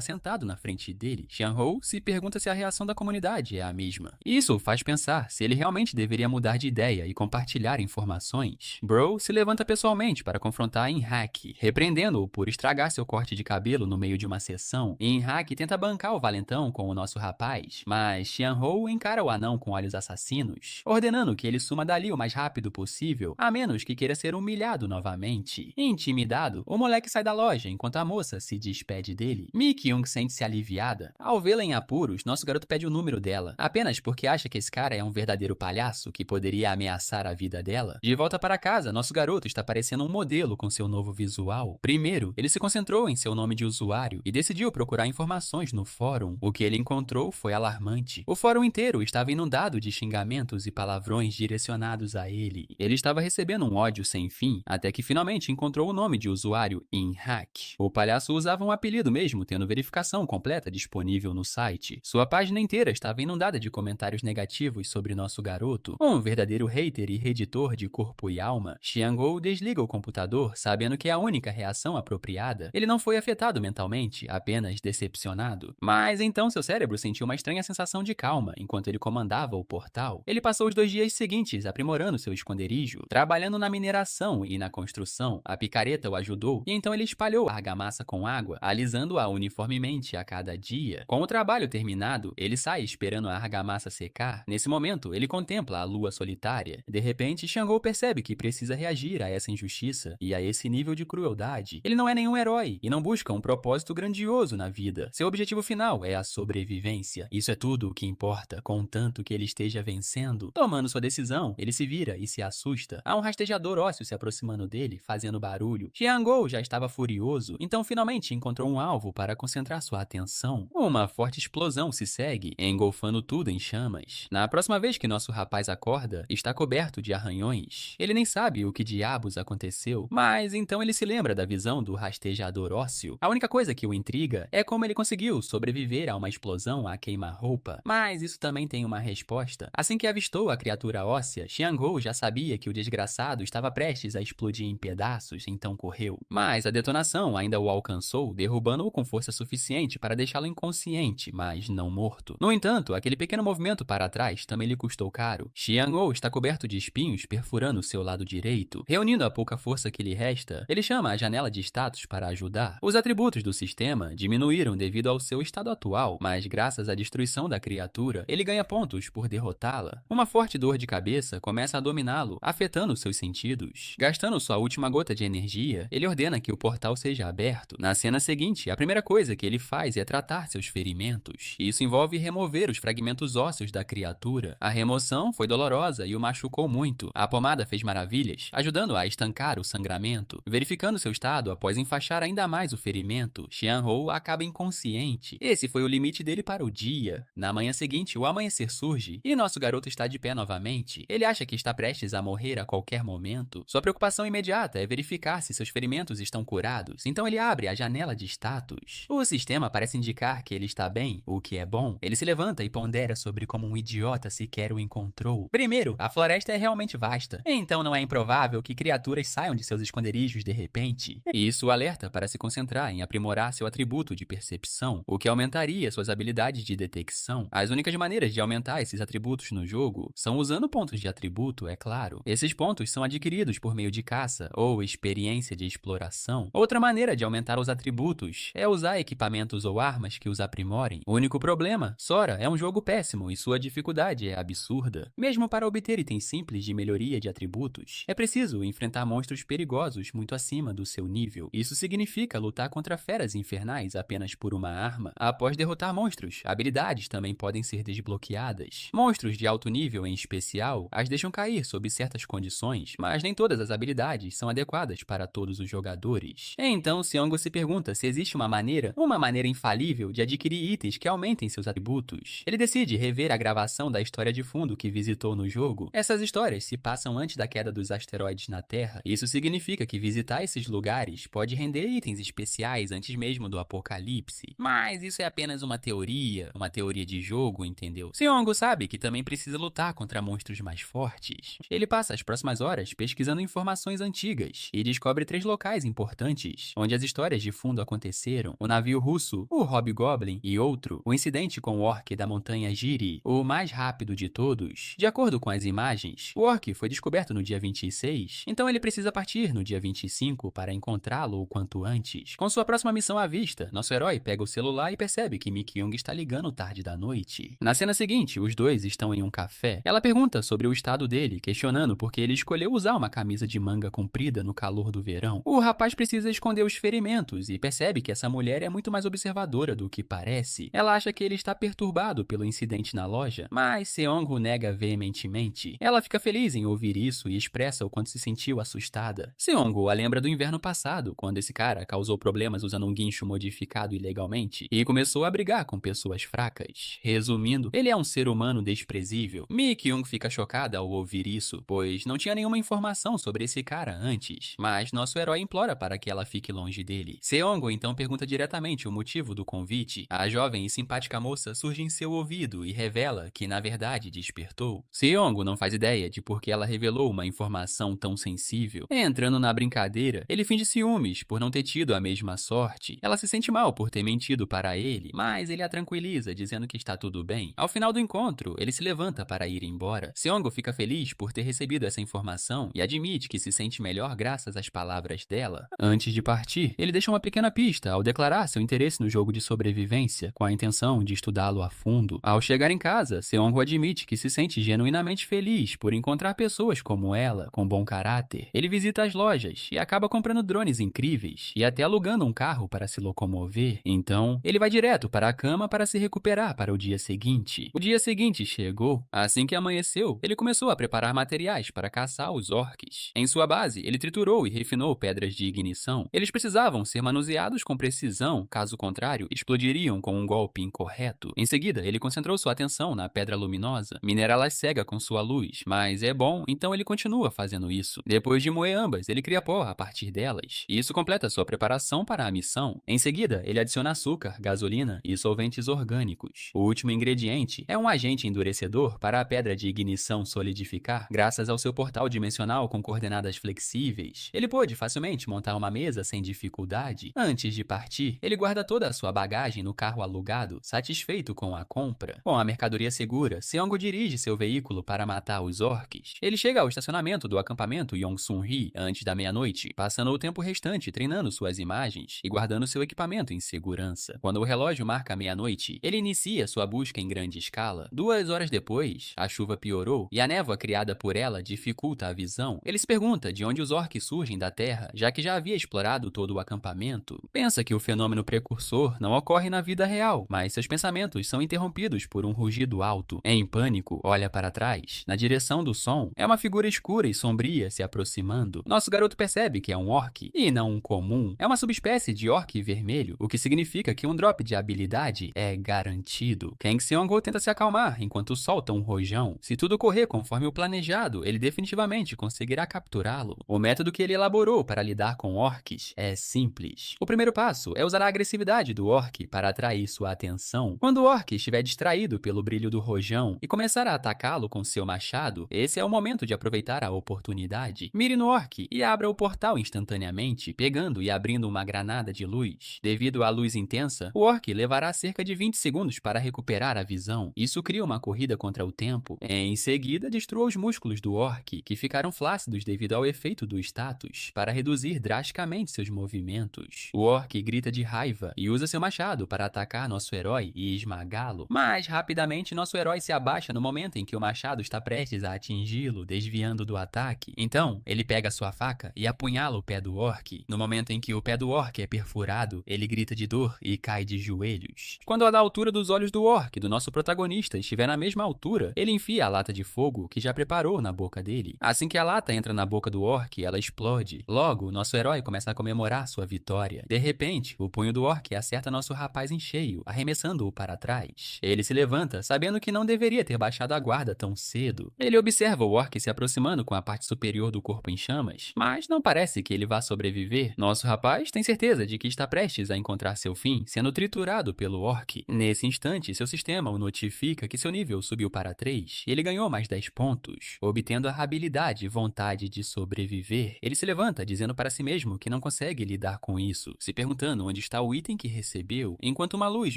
sentado na frente dele. Xianghou se pergunta se a reação da comunidade é a mesma. Isso faz pensar se ele realmente deveria mudar de ideia e compartilhar informações. Bro se levanta pessoalmente para confrontar Inhak, repreendendo-o por estragar seu corte de cabelo no meio de uma sessão. Inhak tenta bancar o valentão com o nosso rapaz, mas Xianghou encara o anão com olhos assassinos, ordenando que ele suma dali o mais rápido possível, a menos que queira ser humilhado novamente. Intimidado, o moleque sai da loja enquanto a moça se despede dele. Mi-kyung sente-se aliviada. Ao vê-la em apuros, nosso garoto pede o número dela, apenas porque acha que esse cara é um verdadeiro palhaço que poderia ameaçar a vida dela. De volta para casa, nosso garoto está parecendo um modelo com seu novo visual. Primeiro, ele se concentrou em seu nome de usuário e decidiu procurar informações no fórum. O que ele encontrou foi alarmante. O fórum inteiro estava inundado de xingamentos e palavrões direcionados a ele. Ele estava recebendo um ódio sem fim, até que finalmente encontrou o nome de usuário InHack. O palhaço usava um apelido mesmo, tendo verificação completa disponível no site. Sua página inteira estava inundada de comentários negativos sobre nosso garoto. Um verdadeiro hater e reditor de corpo e alma, Xiangou desliga o computador, sabendo que é a única reação apropriada. Ele não foi afetado mentalmente, apenas decepcionado. Mas então seu cérebro sentiu uma estranha sensação de calma enquanto ele comandava o portal. Ele passou os 2 dias seguintes aprimorando seu esconderijo, trabalhando na mineração e na construção. A picareta o ajudou e então ele espalhou a argamassa com água, alisando-a uniformemente a cada dia. Com o trabalho terminado, ele sai esperando a argamassa secar. Nesse momento, ele contempla a lua solitária. De repente, Xiangou percebe que precisa reagir a essa injustiça e a esse nível de crueldade. Ele não é nenhum herói e não busca um propósito grandioso na vida. Seu objetivo final é a sobrevivência. Isso é tudo o que importa, contanto que ele esteja vencendo. Tomando sua decisão, ele se vira e se assusta. Há um rastejador ósseo se aproximando dele, fazendo barulho. Xiangou já estava furioso, então finalmente encontrou um alvo para concentrar sua atenção. Uma forte explosão se segue, engolfando tudo em chamas. Na próxima vez que nosso rapaz acorda, está coberto de arranhões. Ele nem sabe o que diabos aconteceu, mas então ele se lembra da visão do rastejador ósseo. A única coisa que o intriga é como ele conseguiu sobreviver a uma explosão a queima-roupa. Mas isso também tem uma resposta. Assim que avistou a criatura óssea, Xiangou já sabia que o desgraçado estava prestes a explodir em pedaços, então correu. Mas a detonação ainda o alcançou, derrubando-o com força suficiente para deixá-lo inconsciente, mas não morto. No entanto, aquele pequeno movimento para trás também lhe custou caro. Xiangou está coberto de espinhos perfurando seu lado direito. Reunindo a pouca força que lhe resta, ele chama a janela de status para ajudar. Os atributos do sistema diminuíram devido ao seu estado atual, mas graças à destruição da criatura, ele ganha pontos por derrotá-la. Uma forte dor de cabeça começa a dominá-lo, afetando seus sentidos. Gastando sua última gota de energia, ele ordena que o portal seja aberto. Na cena seguinte, a primeira coisa que ele faz é tratar seus ferimentos. Isso envolve remover os fragmentos ósseos da criatura. A remoção foi dolorosa e o machucou muito. A pomada fez maravilhas, ajudando a estancar o sangramento. Verificando seu estado após enfaixar ainda mais o ferimento, Xianhou acaba inconsciente. Esse foi o limite dele para o dia. Na manhã seguinte, o amanhecer surge e nosso garoto está de pé novamente. Ele acha que está prestes a morrer a qualquer momento. Sua preocupação imediata é verificar se seus ferimentos estão curados, então ele abre a janela de status. O sistema parece indicar que ele está bem, o que é bom. Ele se levanta e pondera sobre como um idiota sequer o encontrou. Primeiro, a floresta é realmente vasta, então não é improvável que criaturas saiam de seus esconderijos de repente. E isso o alerta para se concentrar em aprimorar seu atributo de percepção, o que aumentaria suas habilidades de detecção. As únicas maneiras de aumentar esses atributos no jogo são usando pontos de atributo, é claro. Esses pontos são adquiridos por meio de caça ou experiência de exploração. Outra maneira de aumentar os atributos é usar equipamentos ou armas que os aprimorem. O único problema, Sora é um jogo péssimo e sua dificuldade é absurda. Mesmo para obter itens simples de melhoria de atributos, é preciso enfrentar monstros perigosos muito acima do seu nível. Isso significa lutar contra feras infernais apenas por uma arma. Após derrotar monstros, habilidades também podem ser desbloqueadas. Monstros de alto nível, em especial, as deixam cair sob certas condições, mas nem todas as habilidades são adequadas para todos os jogadores. Então, Xiangou se pergunta se existe uma maneira infalível de adquirir itens que aumentem seus atributos. Ele decide rever a gravação da história de fundo que visitou no jogo. Essas histórias se passam antes da queda dos asteroides na Terra. Isso significa que visitar esses lugares pode render itens especiais antes mesmo do apocalipse. Mas isso é apenas uma teoria de jogo, entendeu? Xiangou sabe que também precisa lutar contra monstros mais fortes. Ele passa as próximas horas pesquisando informações antigas e descobre 3 locais importantes onde as histórias de fundo aconteceram: o navio russo, o Hobgoblin e outro, o incidente com o orc da montanha Jiri, o mais rápido de todos. De acordo com as imagens, o orc foi descoberto no dia 26, então ele precisa partir no dia 25 para encontrá-lo o quanto antes. Com sua próxima missão à vista, nosso herói pega o celular e percebe que Mi-kyung está ligando tarde da noite. Na cena seguinte, os dois estão em um café. Ela pergunta sobre o estado dele, questionando por que ele escolheu usar uma camisa de manga comprida no calor do verão. O rapaz precisa esconder os ferimentos e percebe que essa mulher é muito mais observadora do que parece. Ela acha que ele está perturbado pelo incidente na loja, mas Seong-ho nega veementemente. Ela fica feliz em ouvir isso e expressa o quanto se sentiu assustada. Seong-ho a lembra do inverno passado, quando esse cara causou problemas usando um guincho modificado ilegalmente e começou a brigar com pessoas fracas. Resumindo, ele é um ser humano desprezível. Mi Kyung fica chocada ao ouvir isso, pois não tinha nenhuma informação sobre esse cara antes, mas nosso herói implora para que ela fique longe dele. Seong-ho então pergunta diretamente o motivo do convite. A jovem e simpática moça surge em seu ouvido e revela que na verdade despertou. Seong-ho não faz ideia de por que ela revelou uma informação tão sensível. Entrando na brincadeira, ele finge ciúmes por não ter tido a mesma sorte. Ela se sente mal por ter mentido para ele, mas ele a tranquiliza, dizendo que está tudo bem. Ao final do encontro, ele se levanta para ir embora. Seong-ho fica feliz por ter recebido essa informação e admite que se sente melhor graças às palavras dela. Antes de partir, ele deixa uma pequena pista ao declarar seu interesse no jogo de sobrevivência, com a intenção de estudá-lo a fundo. Ao chegar em casa, Seong-ho admite que se sente genuinamente feliz por encontrar pessoas como ela, com bom caráter. Ele visita as lojas e acaba comprando drones incríveis e até alugando um carro para se locomover. Então, ele vai direto para a cama para se recuperar para o dia seguinte. O dia seguinte chegou. Assim que amanheceu, ele começou a preparar materiais para caçar os orques. Em sua base, ele triturou e refinou pedras de ignição. Eles precisavam ser manuseados com precisão, caso contrário, explodiriam com um golpe incorreto. Em seguida, ele concentrou sua atenção na pedra luminosa. Minerá-las cega com sua luz, mas é bom, então ele continua fazendo isso. Depois de moer ambas, ele cria pó a partir delas. E isso completa sua preparação para a missão. Em seguida, ele adiciona açúcar, gasolina e solventes orgânicos. O último ingrediente é um agente endurecedor para a pedra de ignição solidificar, graças ao seu portal dimensional com coordenadas flexíveis. Ele pôde facilmente montar uma mesa sem dificuldade. Antes de partir, ele guarda toda a sua bagagem no carro alugado, satisfeito com a compra. Com a mercadoria segura, Seong-ho dirige seu veículo para matar os orques. Ele chega ao estacionamento do acampamento Yongsun-ri antes da meia-noite, passando o tempo restante treinando suas imagens e guardando seu equipamento em segurança. Quando o relógio marca meia-noite, ele inicia sua busca em grande escala. 2 horas depois, a chuva piorou e a névoa criada por ela dificulta a visão. Ele se pergunta de onde os orques surgem da Terra, já que já havia explorado todo o acampamento. Pensa que o fenômeno precursor não ocorre na vida real, mas seus pensamentos são interrompidos por um rugido alto. Em pânico, olha para trás, na direção do som. É uma figura escura e sombria se aproximando. Nosso garoto percebe que é um orc, e não um comum. É uma subespécie de orc vermelho, o que significa que um drop de habilidade é garantido. Kang Seong-ho tenta se acalmar enquanto solta um rojão. Se tudo correr conforme o planejado, ele definitivamente conseguirá capturá-lo. O método que ele elaborou para lidar com orcs é simples. O primeiro passo é usar a agressividade do orc para atrair sua atenção. Quando o orc estiver distraído pelo brilho do rojão e começar a atacá-lo com seu machado, esse é o momento de aproveitar a oportunidade. Mire no orc e abra o portal instantaneamente, pegando e abrindo uma granada de luz. Devido à luz intensa, o orc levará cerca de 20 segundos para recuperar a visão. Isso cria uma corrida contra o tempo. Em seguida, destrua os músculos do orc, que ficaram flácidos devido ao efeito do status, para reduzir drasticamente seus movimentos. O orc grita de raiva e usa seu machado para atacar nosso herói e esmagá-lo. Mas rapidamente nosso herói se abaixa no momento em que o machado está prestes a atingi-lo, desviando do ataque. Então, ele pega sua faca e apunhala o pé do orc. No momento em que o pé do orc é perfurado, ele grita de dor e cai de joelhos. Quando a da altura dos olhos do orc do nosso protagonista estiver na mesma altura, ele enfia a lata de fogo que já preparou na boca dele. Assim que a lata entra na boca do orc, ela explode. Logo, nosso herói começa a comemorar sua vitória. De repente, o punho do orc acerta nosso rapaz em cheio, arremessando-o para trás. Ele se levanta, sabendo que não deveria ter baixado a guarda tão cedo. Ele observa o orc se aproximando com a parte superior do corpo em chamas, mas não parece que ele vá sobreviver. Nosso rapaz tem certeza de que está prestes a encontrar seu fim, sendo triturado pelo orc. Nesse instante, seu sistema o notifica que seu nível subiu para 3 e ele ganhou mais 10 pontos, obtendo a habilidade Vontade de Sobreviver. Ele se levanta, dizendo para si mesmo que não consegue lidar com isso, se perguntando onde está o item que recebeu, enquanto uma luz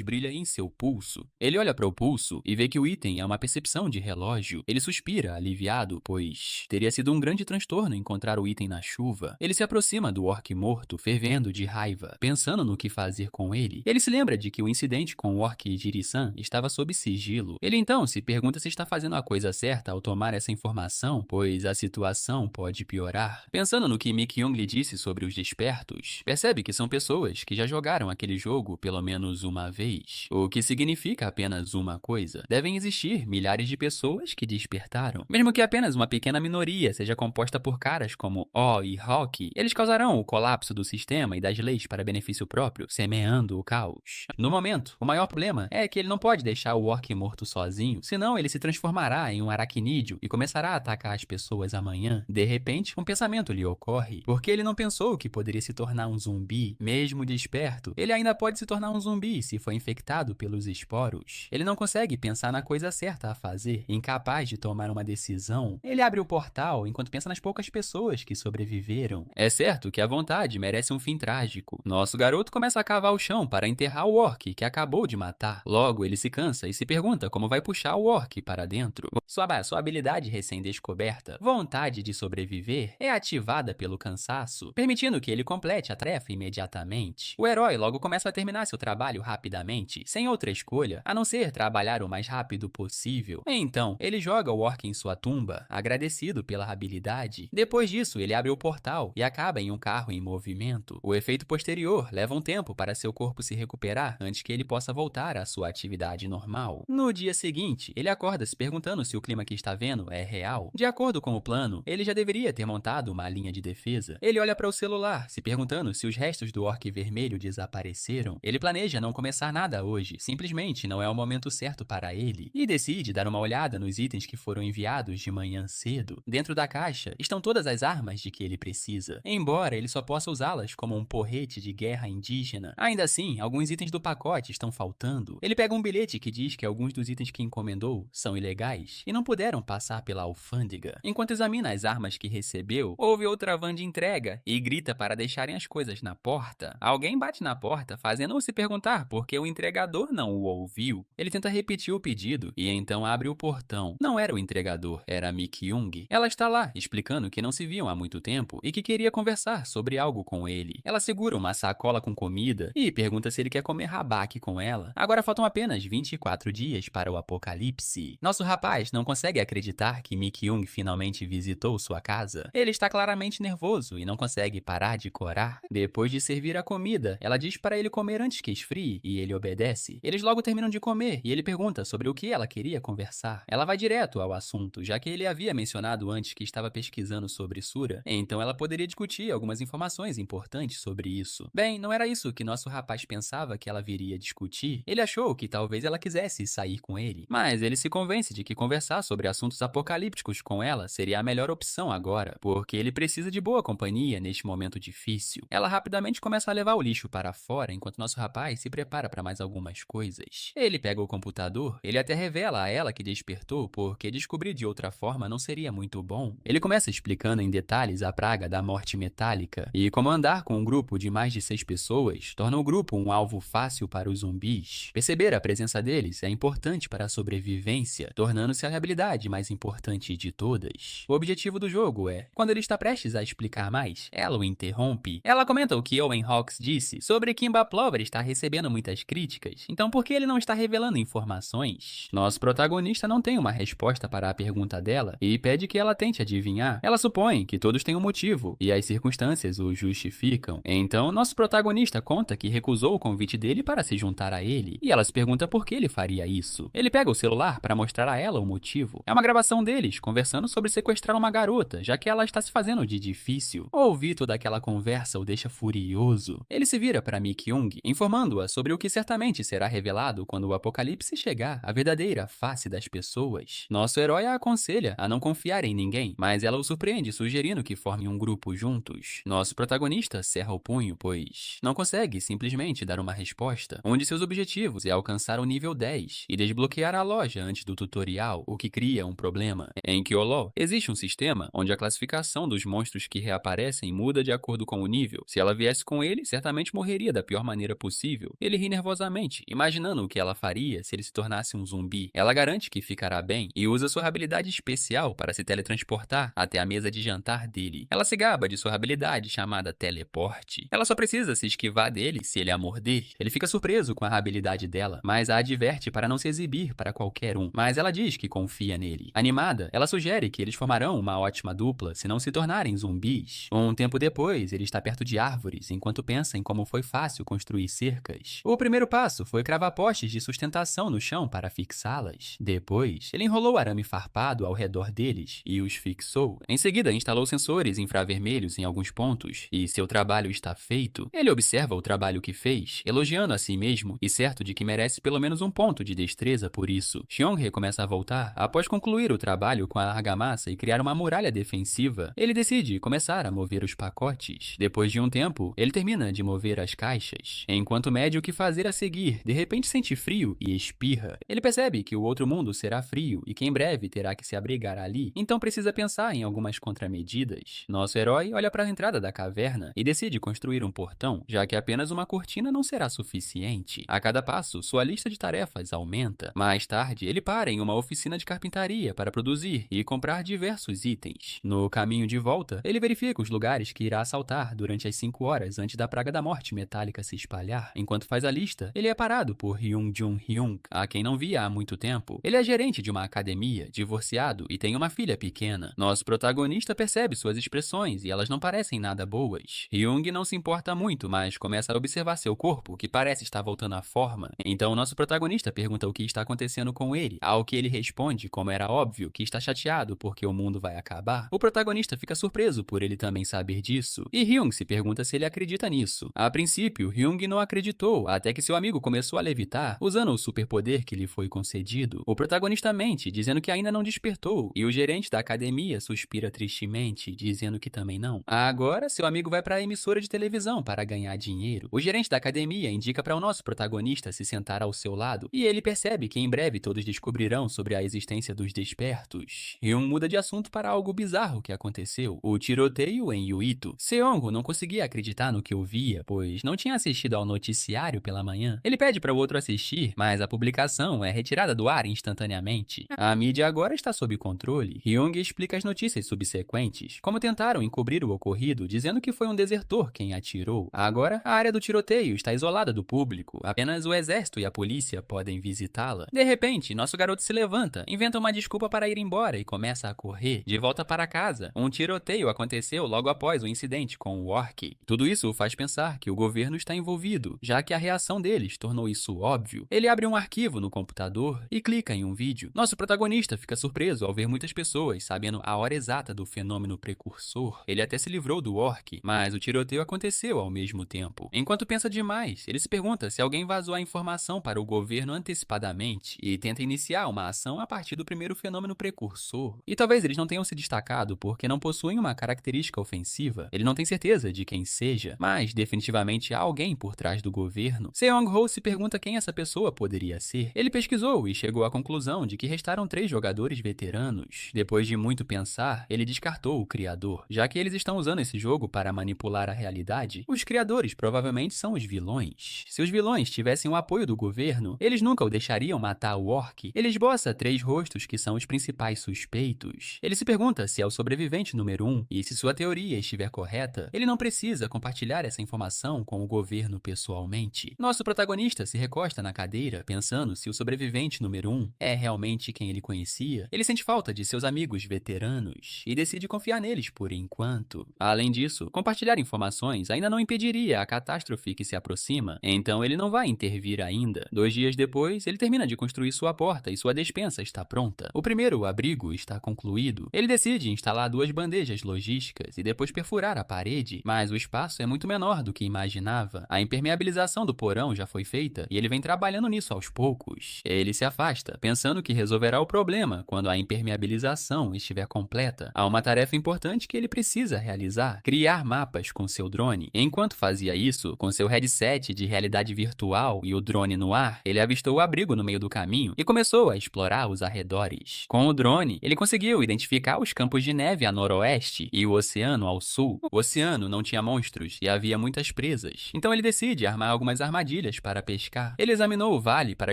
brilha em seu pulso. Ele olha para o pulso e vê que o item é uma percepção de relógio. Ele suspira, aliviado, pois teria sido um grande transtorno encontrar o item na chuva. Ele se aproxima do orc morto, fervendo de raiva, pensando no que fazer com ele. Ele se lembra de que o incidente com o orc Jiri-san estava sob sigilo. Ele então se pergunta se está fazendo a coisa certa alerta ao tomar essa informação, pois a situação pode piorar. Pensando no que Mick Young lhe disse sobre os despertos, percebe que são pessoas que já jogaram aquele jogo pelo menos uma vez, o que significa apenas uma coisa: devem existir milhares de pessoas que despertaram. Mesmo que apenas uma pequena minoria seja composta por caras como O e Hawk, eles causarão o colapso do sistema e das leis para benefício próprio, semeando o caos. No momento, o maior problema é que ele não pode deixar o orc morto sozinho, senão ele se transformará em um aracnídeo e começará a atacar as pessoas amanhã. De repente, um pensamento lhe ocorre, porque ele não pensou que poderia se tornar um zumbi. Mesmo desperto, ele ainda pode se tornar um zumbi se for infectado pelos esporos. Ele não consegue pensar na coisa certa a fazer, incapaz de tomar uma decisão. Ele abre o portal enquanto pensa nas poucas pessoas que sobreviveram. É certo que a vontade merece um fim trágico. Nosso garoto começa a cavar o chão para enterrar o orc que acabou de matar. Logo, ele se cansa e se pergunta como vai puxar o orc para dentro. Sua habilidade recém-descoberta, vontade de sobreviver, é ativada pelo cansaço, permitindo que ele complete a tarefa imediatamente. O herói logo começa a terminar seu trabalho rapidamente, sem outra escolha, a não ser trabalhar o mais rápido possível. Então, ele joga o orc em sua tumba, agradecido pela habilidade. Depois disso, ele abre o portal e acaba em um carro em movimento. O efeito posterior leva um tempo para seu corpo se recuperar antes que ele possa voltar à sua atividade normal. No dia seguinte, ele acorda se perguntando se o clima que está vendo é real. De acordo com o plano, ele já deveria ter montado uma linha de defesa. Ele olha para o celular, se perguntando se os restos do orc vermelho desapareceram. Ele planeja não começar nada hoje, simplesmente não é o momento certo para ele, e decide dar uma olhada nos itens que foram enviados de manhã cedo. Dentro da caixa estão todas as armas de que ele precisa, embora ele só possa usá-las como um porrete de guerra indígena. Ainda assim, alguns itens do pacote estão faltando. Ele pega um bilhete que diz que alguns dos itens que encomendou são ilegais e não puderam passar pela alfândega. Enquanto examina as armas que recebeu, ouve outra van de entrega e grita para deixarem as coisas na porta. Alguém bate na porta, fazendo-o se perguntar por que o entregador não o ouviu. Ele tenta repetir o pedido e então abre o portão. Não era o entregador, era Mick Young. Ela está lá, explicando que não se viam há muito tempo e que queria conversar sobre algo com ele. Ela segura uma sacola com comida e pergunta se ele quer comer rabaque com ela. Agora faltam apenas 24 dias para o apocalipse. Nosso rapaz não consegue acreditar que Mick Young finalmente visitou sua casa. Ele está claramente nervoso e não consegue parar de corar. Depois de servir a comida, ela diz para ele comer antes que esfrie e ele obedece. Eles logo terminam de comer e ele pergunta sobre o que ela queria conversar. Ela vai direto ao assunto, já que ele havia mencionado antes que estava pesquisando sobre Sura, então ela poderia discutir algumas informações importantes sobre isso. Bem, não era isso que nosso rapaz pensava que ela viria discutir. Ele achou que talvez ela quisesse sair com ele, mas ele se convence de que conversar sobre assuntos apocalípticos com ela seria a melhor opção agora, porque ele precisa de boa companhia neste momento difícil. Ela rapidamente começa a levar o lixo para fora enquanto nosso rapaz se prepara para mais algumas coisas. Ele pega o computador, ele até revela a ela que despertou porque descobrir de outra forma não seria muito bom. Ele começa explicando em detalhes a praga da morte metálica e como andar com um grupo de mais de 6 pessoas torna o grupo um alvo fácil para os zumbis. Perceber a presença deles é importante para a sobrevivência, tornando-se a habilidade mais importante de todas. O objetivo do jogo é, quando ele está prestes a explicar mais, ela o interrompe. Ela comenta o que Owen Hawks disse sobre Kimba Plover estar recebendo muitas críticas, então por que ele não está revelando informações? Nosso protagonista não tem uma resposta para a pergunta dela e pede que ela tente adivinhar. Ela supõe que todos têm um motivo e as circunstâncias o justificam. Então, nosso protagonista conta que recusou o convite dele para se juntar a ele, e ela se pergunta por que ele faria isso. Ele pega o celular para mostrar a ela o motivo. É uma gravação deles conversando sobre sequestrar uma garota, já que ela está se fazendo de difícil. Ouvir toda aquela conversa o deixa furioso. Ele se vira para Mick Young, informando-a sobre o que certamente será revelado quando o apocalipse chegar, a verdadeira face das pessoas. Nosso herói a aconselha a não confiar em ninguém, mas ela o surpreende sugerindo que formem um grupo juntos. Nosso protagonista cerra o punho, pois não consegue simplesmente dar uma resposta. Um de seus objetivos é alcançar o nível 10 e desbloquear a loja antes do tutorial, o que cria um problema. Em Kyolo, existe um sistema onde a classificação dos monstros que reaparecem muda de acordo com o nível. Se ela viesse com ele, certamente morreria da pior maneira possível. Ele ri nervosamente, imaginando o que ela faria se ele se tornasse um zumbi. Ela garante que ficará bem e usa sua habilidade especial para se teletransportar até a mesa de jantar dele. Ela se gaba de sua habilidade chamada teleporte. Ela só precisa se esquivar dele se ele a morder. Ele fica surpreso com a habilidade dela, mas a adverte para não se exibir para qualquer um. Mas ela diz que confia confia nele. Animada, ela sugere que eles formarão uma ótima dupla se não se tornarem zumbis. Um tempo depois, ele está perto de árvores enquanto pensa em como foi fácil construir cercas. O primeiro passo foi cravar postes de sustentação no chão para fixá-las. Depois, ele enrolou arame farpado ao redor deles e os fixou. Em seguida, instalou sensores infravermelhos em alguns pontos e seu trabalho está feito. Ele observa o trabalho que fez, elogiando a si mesmo e certo de que merece pelo menos um ponto de destreza por isso. Xiong começa a voltar após concluir o trabalho com a argamassa e criar uma muralha defensiva. Ele decide começar a mover os pacotes. Depois de um tempo, ele termina de mover as caixas. Enquanto mede o que fazer a seguir, de repente sente frio e espirra. Ele percebe que o outro mundo será frio e que em breve terá que se abrigar ali, então precisa pensar em algumas contramedidas. Nosso herói olha para a entrada da caverna e decide construir um portão, já que apenas uma cortina não será suficiente. A cada passo, sua lista de tarefas aumenta. Mais tarde, ele para em uma oficina de carpintaria para produzir e comprar diversos itens. No caminho de volta, ele verifica os lugares que irá assaltar durante as 5 horas antes da praga da morte metálica se espalhar. Enquanto faz a lista, ele é parado por Hyun Jun-hyung, a quem não via há muito tempo. Ele é gerente de uma academia, divorciado e tem uma filha pequena. Nosso protagonista percebe suas expressões e elas não parecem nada boas. Hyung não se importa muito, mas começa a observar seu corpo, que parece estar voltando à forma. Então nosso protagonista pergunta o que está acontecendo com ele, ao que ele responde, como era óbvio, que está chateado porque o mundo vai acabar. O protagonista fica surpreso por ele também saber disso, e Hyung se pergunta se ele acredita nisso. A princípio, Hyung não acreditou, até que seu amigo começou a levitar, usando o superpoder que lhe foi concedido. O protagonista mente, dizendo que ainda não despertou, e o gerente da academia suspira tristemente, dizendo que também não. Agora, seu amigo vai para a emissora de televisão para ganhar dinheiro. O gerente da academia indica para o nosso protagonista se sentar ao seu lado, e ele percebe que em breve todos descobrirão sobre a existência dos despertos. Hyun muda de assunto para algo bizarro que aconteceu, o tiroteio em Yuito. Seong não conseguia acreditar no que ouvia, pois não tinha assistido ao noticiário pela manhã. Ele pede para o outro assistir, mas a publicação é retirada do ar instantaneamente. A mídia agora está sob controle. Hyung explica as notícias subsequentes, como tentaram encobrir o ocorrido, dizendo que foi um desertor quem atirou. Agora, a área do tiroteio está isolada do público, apenas o exército e a polícia podem visitá-la. De repente, nosso garoto se levanta, inventa uma desculpa para ir embora e começa a correr. De volta para casa, um tiroteio aconteceu logo após o incidente com o orc. Tudo isso o faz pensar que o governo está envolvido, já que a reação deles tornou isso óbvio. Ele abre um arquivo no computador e clica em um vídeo. Nosso protagonista fica surpreso ao ver muitas pessoas sabendo a hora exata do fenômeno precursor. Ele até se livrou do orc, mas o tiroteio aconteceu ao mesmo tempo. Enquanto pensa demais, ele se pergunta se alguém vazou a informação para o governo antecipadamente e tenta iniciar uma ação a partir do primeiro fenômeno precursor. E talvez eles não tenham se destacado porque não possuem uma característica ofensiva. Ele não tem certeza de quem seja, mas definitivamente há alguém por trás do governo. Seong-ho se pergunta quem essa pessoa poderia ser. Ele pesquisou e chegou à conclusão de que restaram 3 jogadores veteranos. Depois de muito pensar, ele descartou o criador. Já que eles estão usando esse jogo para manipular a realidade, os criadores provavelmente são os vilões. Se os vilões tivessem o apoio do governo, eles nunca o deixariam matar o orc. Ele esboça 3 rostos que são os principais suspeitos. Ele se pergunta se é o sobrevivente número 1, e se sua teoria estiver correta, ele não precisa compartilhar essa informação com o governo pessoalmente. Nosso protagonista se recosta na cadeira, pensando se o sobrevivente número 1 é realmente quem ele conhecia. Ele sente falta de seus amigos veteranos e decide confiar neles por enquanto. Além disso, compartilhar informações ainda não impediria a catástrofe que se aproxima, então ele não vai intervir ainda. 2 dias depois, ele termina de construir sua porta e sua despensa está pronta. O primeiro abrigo está concluído. Ele decide instalar 2 bandejas logísticas e depois perfurar a parede, mas o espaço é muito menor do que imaginava. A impermeabilização do porão já foi feita e ele vem trabalhando nisso aos poucos. Ele se afasta, pensando que resolverá o problema quando a impermeabilização estiver completa. Há uma tarefa importante que ele precisa realizar: criar mapas com seu drone. Enquanto fazia isso, com seu headset de realidade virtual e o drone no ar, ele avistou o abrigo no meio do caminho e começou a explorar os arredores. Com o drone, ele conseguiu identificar os campos de neve a noroeste e o oceano ao sul. O oceano não tinha monstros e havia muitas presas, então ele decide armar algumas armadilhas para pescar. Ele examinou o vale para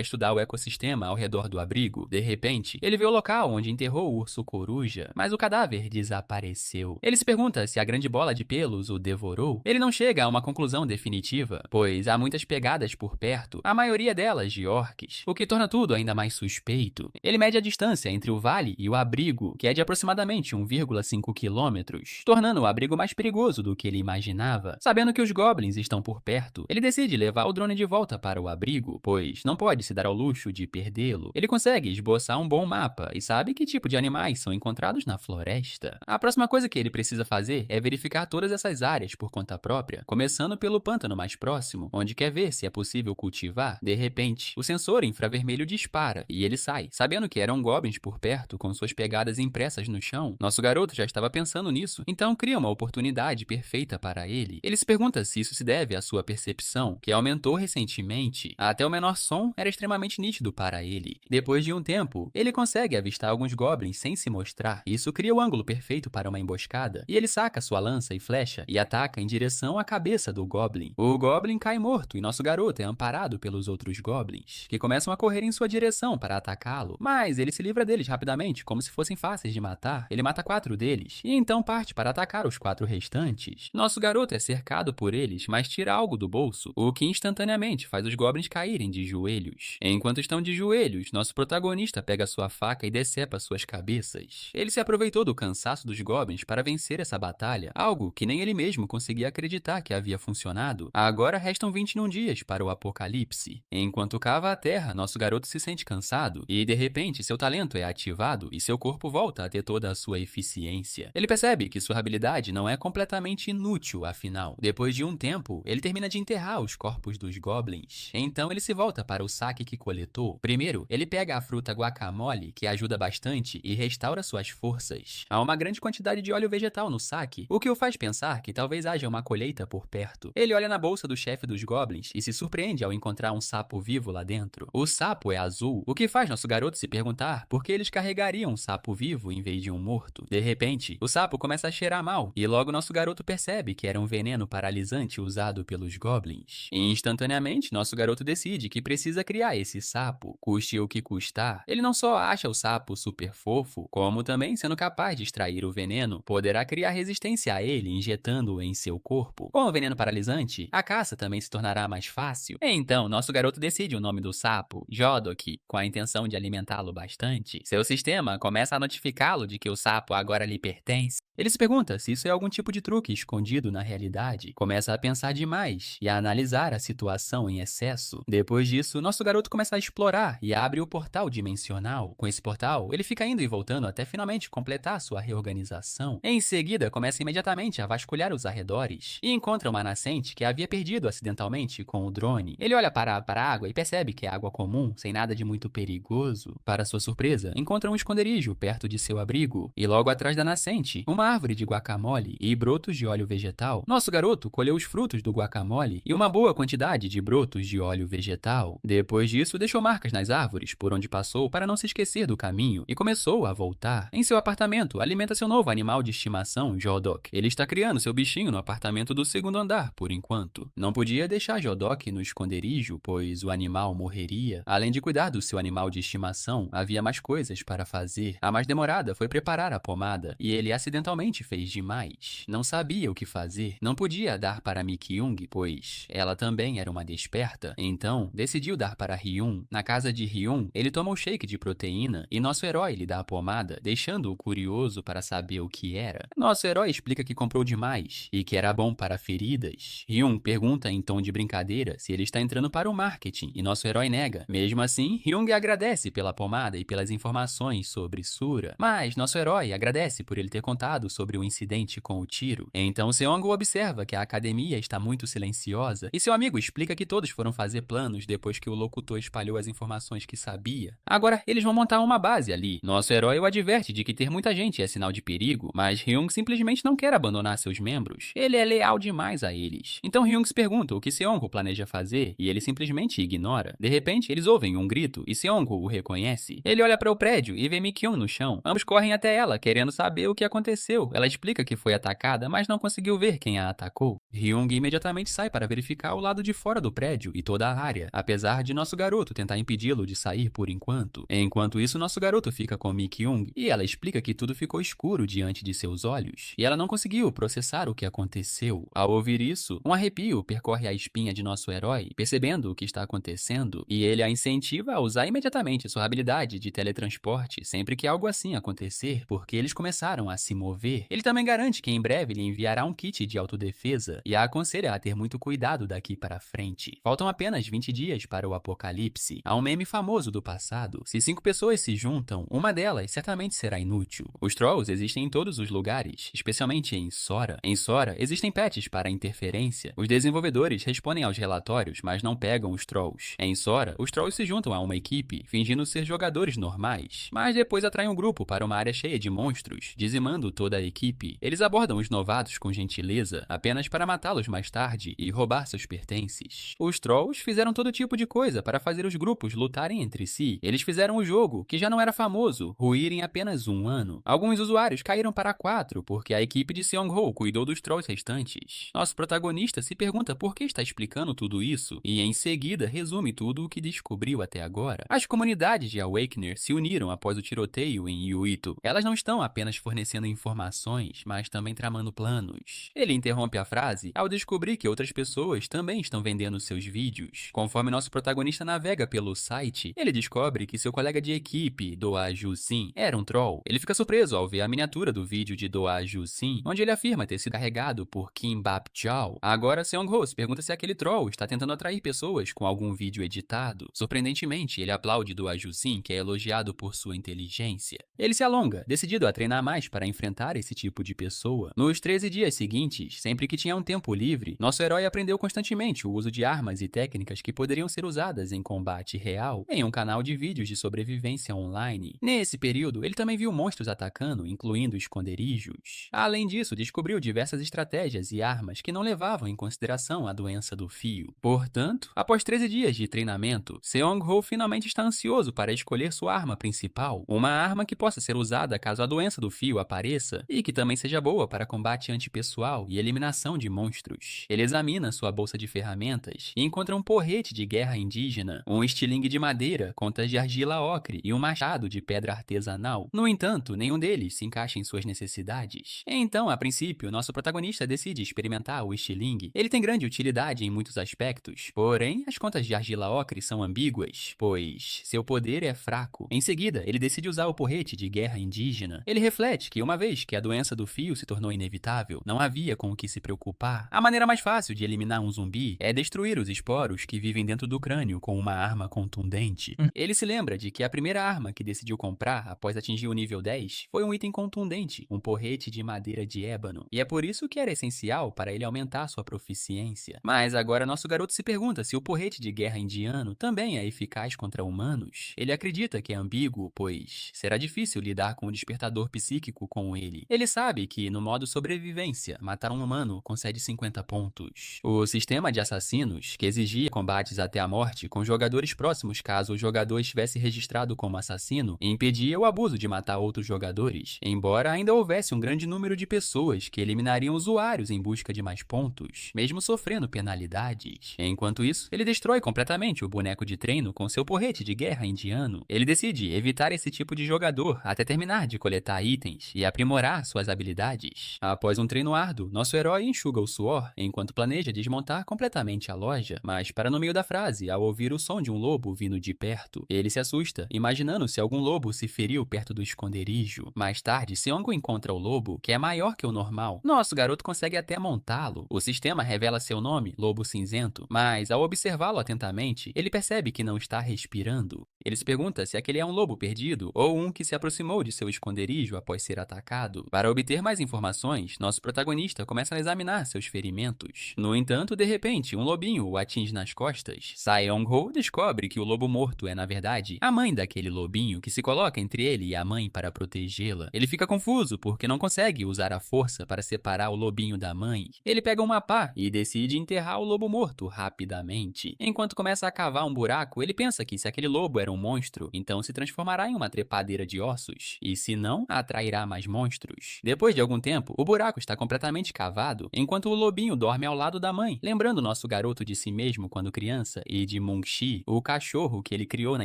estudar o ecossistema ao redor do abrigo. De repente, ele vê o local onde enterrou o urso coruja, mas o cadáver desapareceu. Ele se pergunta se a grande bola de pelos o devorou. Ele não chega a uma conclusão definitiva, pois há muitas pegadas por perto, a maioria delas de orques, o que torna tudo ainda mais suspeito. Ele mede a distância entre o vale e o abrigo, que é de aproximadamente 1,5 quilômetros, tornando o abrigo mais perigoso do que ele imaginava. Sabendo que os goblins estão por perto, ele decide levar o drone de volta para o abrigo, pois não pode se dar ao luxo de perdê-lo. Ele consegue esboçar um bom mapa e sabe que tipo de animais são encontrados na floresta. A próxima coisa que ele precisa fazer é verificar todas essas áreas por conta própria, começando pelo pântano mais próximo, onde quer ver se é possível cultivar. De repente, o sensor infravermelho dispara e ele sai. Sabendo que eram goblins por perto com suas pegadas impressas no chão, nosso garoto já estava pensando nisso, então cria uma oportunidade perfeita para ele. Ele se pergunta se isso se deve à sua percepção, que aumentou recentemente. Até o menor som era extremamente nítido para ele. Depois de um tempo, ele consegue avistar alguns goblins sem se mostrar. Isso cria o ângulo perfeito para uma emboscada, e ele saca sua lança e flecha e ataca em direção à cabeça do goblin. O goblin cai morto e nosso garoto é amparado pelos outros goblins, que começam a correr em sua direção para atacá-lo, mas ele se livra deles rapidamente, como se fossem fáceis de matar. Ele mata 4 deles, e então parte para atacar os 4 restantes. Nosso garoto é cercado por eles, mas tira algo do bolso, o que instantaneamente faz os goblins caírem de joelhos. Enquanto estão de joelhos, nosso protagonista pega sua faca e decepa suas cabeças. Ele se aproveitou do cansaço dos goblins para vencer essa batalha, algo que nem ele mesmo conseguia acreditar que havia funcionado. Agora restam 21 dias para o apocalipse. Enquanto cava a terra, nosso garoto se sente cansado e, de repente, seu talento é ativado e seu corpo volta a ter toda a sua eficiência. Ele percebe que sua habilidade não é completamente inútil, afinal. Depois de um tempo, ele termina de enterrar os corpos dos goblins. Então ele se volta para o saque que coletou. Primeiro, ele pega a fruta guacamole, que ajuda bastante e restaura suas forças. Há uma grande quantidade de óleo vegetal no saque, o que o faz pensar que talvez haja uma colheita por perto. Ele olha na bolsa do chefe dos goblins e se surpreende ao encontrar um sapo vivo lá dentro. O sapo é azul, o que faz nosso garoto se perguntar por que eles carregariam um sapo vivo em vez de um morto. De repente, o sapo começa a cheirar mal e logo nosso garoto percebe que era um veneno paralisante usado pelos goblins. E instantaneamente, nosso garoto decide que precisa criar esse sapo, custe o que custar. Ele não só acha o sapo super fofo, como também, sendo capaz de extrair o veneno, poderá criar resistência a ele injetando-o em seu corpo. Com o veneno paralisante, a caça também se tornará mais fácil. Então, nosso garoto decide o nome do sapo, Jodok, com a intenção de alimentá-lo bastante. Seu sistema começa a notificá-lo de que o sapo agora lhe pertence. Ele se pergunta se isso é algum tipo de truque escondido na realidade. Começa a pensar demais e a analisar a situação em excesso. Depois disso, nosso garoto começa a explorar e abre o portal dimensional. Com esse portal, ele fica indo e voltando até finalmente completar sua reorganização. Em seguida, começa imediatamente a vasculhar os arredores e encontra uma nascente que havia perdido acidentalmente com o drone. Ele olha para a água e percebe que é água comum, sem nada de muito perigoso. Para sua surpresa, encontra um esconderijo perto de seu abrigo e logo atrás da nascente, uma árvore de guacamole e brotos de óleo vegetal. Nosso garoto colheu os frutos do guacamole e uma boa quantidade de brotos de óleo vegetal. Depois disso, deixou marcas nas árvores por onde passou para não se esquecer do caminho e começou a voltar. Em seu apartamento, alimenta seu novo animal de estimação, Jodok. Ele está criando seu bichinho no apartamento do segundo andar, por enquanto. Não podia deixar Jodok no esconderijo, pois o animal morreria. Além de cuidar do seu animal de estimação, havia mais coisas para fazer. A mais demorada foi preparar a pomada, e ele acidentalmente fez demais. Não sabia o que fazer. Não podia dar para Mi-kyung, pois ela também era uma desperta. Então, decidiu dar para Hyun. Na casa de Hyun, ele toma o shake de proteína e nosso herói lhe dá a pomada, deixando-o curioso para saber o que era. Nosso herói explica que comprou demais e que era bom para feridas. Hyun pergunta em tom de brincadeira se ele está entrando para o marketing e nosso herói nega. Mesmo assim, Hyun agradece pela pomada e pelas informações sobre Sura, mas nosso herói agradece por ele ter contado sobre o incidente com o tiro. Então Seong observa que a academia está muito silenciosa e seu amigo explica que todos foram fazer planos depois que o locutor espalhou as informações que sabia. Agora, eles vão montar uma base ali. Nosso herói o adverte de que ter muita gente é sinal de perigo, mas Hyung simplesmente não quer abandonar seus membros. Ele é leal demais a eles. Então Hyung se pergunta o que Seong planeja fazer e ele simplesmente ignora. De repente, eles ouvem um grito e Seong o reconhece. Ele olha para o prédio e vê Mi-kyung no chão. Ambos correm até ela, querendo saber o que aconteceu. aconteceu. Ela explica que foi atacada, mas não conseguiu ver quem a atacou. Hyung imediatamente sai para verificar o lado de fora do prédio e toda a área, apesar de nosso garoto tentar impedi-lo de sair por enquanto. Enquanto isso, nosso garoto fica com Mi-kyung e ela explica que tudo ficou escuro diante de seus olhos e ela não conseguiu processar o que aconteceu. Ao ouvir isso, um arrepio percorre a espinha de nosso herói, percebendo o que está acontecendo, e ele a incentiva a usar imediatamente sua habilidade de teletransporte sempre que algo assim acontecer, porque eles começaram a se mover. Ele também garante que em breve lhe enviará um kit de autodefesa e a aconselha a ter muito cuidado daqui para frente. Faltam apenas 20 dias para o apocalipse. Há um meme famoso do passado: se 5 pessoas se juntam, uma delas certamente será inútil. Os trolls existem em todos os lugares, especialmente em Sora. Em Sora, existem patches para interferência. Os desenvolvedores respondem aos relatórios, mas não pegam os trolls. Em Sora, os trolls se juntam a uma equipe, fingindo ser jogadores normais, mas depois atraem um grupo para uma área cheia de monstros, dizimando toda a equipe. Eles abordam os novatos com gentileza, apenas para matá-los mais tarde e roubar seus pertences. Os trolls fizeram todo tipo de coisa para fazer os grupos lutarem entre si. Eles fizeram o jogo, que já não era famoso, ruir em apenas um ano. Alguns usuários caíram para 4, porque a equipe de Seong-ho cuidou dos trolls restantes. Nosso protagonista se pergunta por que está explicando tudo isso, e em seguida resume tudo o que descobriu até agora. As comunidades de Awakener se uniram após o tiroteio em Yuito. Elas não estão apenas fornecendo informações, mas também tramando planos. Ele interrompe a frase ao descobrir que outras pessoas também estão vendendo seus vídeos. Conforme nosso protagonista navega pelo site, ele descobre que seu colega de equipe, Doa Ju-sin, era um troll. Ele fica surpreso ao ver a miniatura do vídeo de Doa Ju-sin, onde ele afirma ter sido carregado por Kim Bap-chao. Agora, Seong-ho se pergunta se aquele troll está tentando atrair pessoas com algum vídeo editado. Surpreendentemente, ele aplaude Doa Ju-sin, que é elogiado por sua inteligência. Ele se alonga, decidido a treinar mais para enfrentar esse tipo de pessoa. Nos 13 dias seguintes, sempre que tinha um tempo livre, nosso herói aprendeu constantemente o uso de armas e técnicas que poderiam ser usadas em combate real em um canal de vídeos de sobrevivência online. Nesse período, ele também viu monstros atacando, incluindo esconderijos. Além disso, descobriu diversas estratégias e armas que não levavam em consideração a doença do fio. Portanto, após 13 dias de treinamento, Seong-ho finalmente está ansioso para escolher sua arma principal, uma arma que possa ser usada caso a doença do fio apareça e que também seja boa para combate antipessoal e eliminação de monstros. Ele examina sua bolsa de ferramentas e encontra um porrete de guerra indígena, um estilingue de madeira, contas de argila ocre e um machado de pedra artesanal. No entanto, nenhum deles se encaixa em suas necessidades. Então, a princípio, nosso protagonista decide experimentar o estilingue. Ele tem grande utilidade em muitos aspectos, porém, as contas de argila ocre são ambíguas, pois seu poder é fraco. Em seguida, ele decide usar o porrete de guerra indígena. Ele reflete que, uma vez que a doença do fio se tornou inevitável, não havia com o que se preocupar. A maneira mais fácil de eliminar um zumbi é destruir os esporos que vivem dentro do crânio com uma arma contundente. Ele se lembra de que a primeira arma que decidiu comprar após atingir o nível 10 foi um item contundente, um porrete de madeira de ébano, e é por isso que era essencial para ele aumentar sua proficiência. Mas agora nosso garoto se pergunta se o porrete de guerra indiano também é eficaz contra humanos. Ele acredita que é ambíguo, pois será difícil lidar com o despertador psíquico com ele. Ele sabe que, no modo sobrevivência, matar um humano concede 50 pontos. O sistema de assassinos, que exigia combates até a morte com jogadores próximos caso o jogador estivesse registrado como assassino, impedia o abuso de matar outros jogadores, embora ainda houvesse um grande número de pessoas que eliminariam usuários em busca de mais pontos, mesmo sofrendo penalidades. Enquanto isso, ele destrói completamente o boneco de treino com seu porrete de guerra indiano. Ele decide evitar esse tipo de jogador até terminar de coletar itens e aprimorar suas habilidades. Após um treino árduo, nosso herói enxuga o suor enquanto planeja desmontar completamente a loja, mas para no meio da frase ao ouvir o som de um lobo vindo de perto. Ele se assusta, imaginando se algum lobo se feriu perto do esconderijo. Mais tarde, Seong encontra o lobo, que é maior que o normal. Nosso garoto consegue até montá-lo. O sistema revela seu nome, Lobo Cinzento, mas ao observá-lo atentamente, ele percebe que não está respirando. Ele se pergunta se aquele é um lobo perdido ou um que se aproximou de seu esconderijo após ser atacado. Para obter mais informações, nosso protagonista começa a examinar seus ferimentos. No entanto, de repente, um lobinho o atinge nas costas. Seong-ho descobre que o lobo morto é, na verdade, a mãe daquele lobinho que se coloca entre ele e a mãe para protegê-la. Ele fica confuso porque não consegue usar a força para separar o lobinho da mãe. Ele pega uma pá e decide enterrar o lobo morto rapidamente. Enquanto começa a cavar um buraco, ele pensa que se aquele lobo era um monstro, então se transformará em uma trepadeira de ossos, e se não, atrairá mais monstros. Depois de algum tempo, o buraco está completamente cavado, enquanto o lobinho dorme ao lado da mãe, lembrando nosso garoto de si mesmo quando criança e de Mung-Chi, o cachorro que ele criou na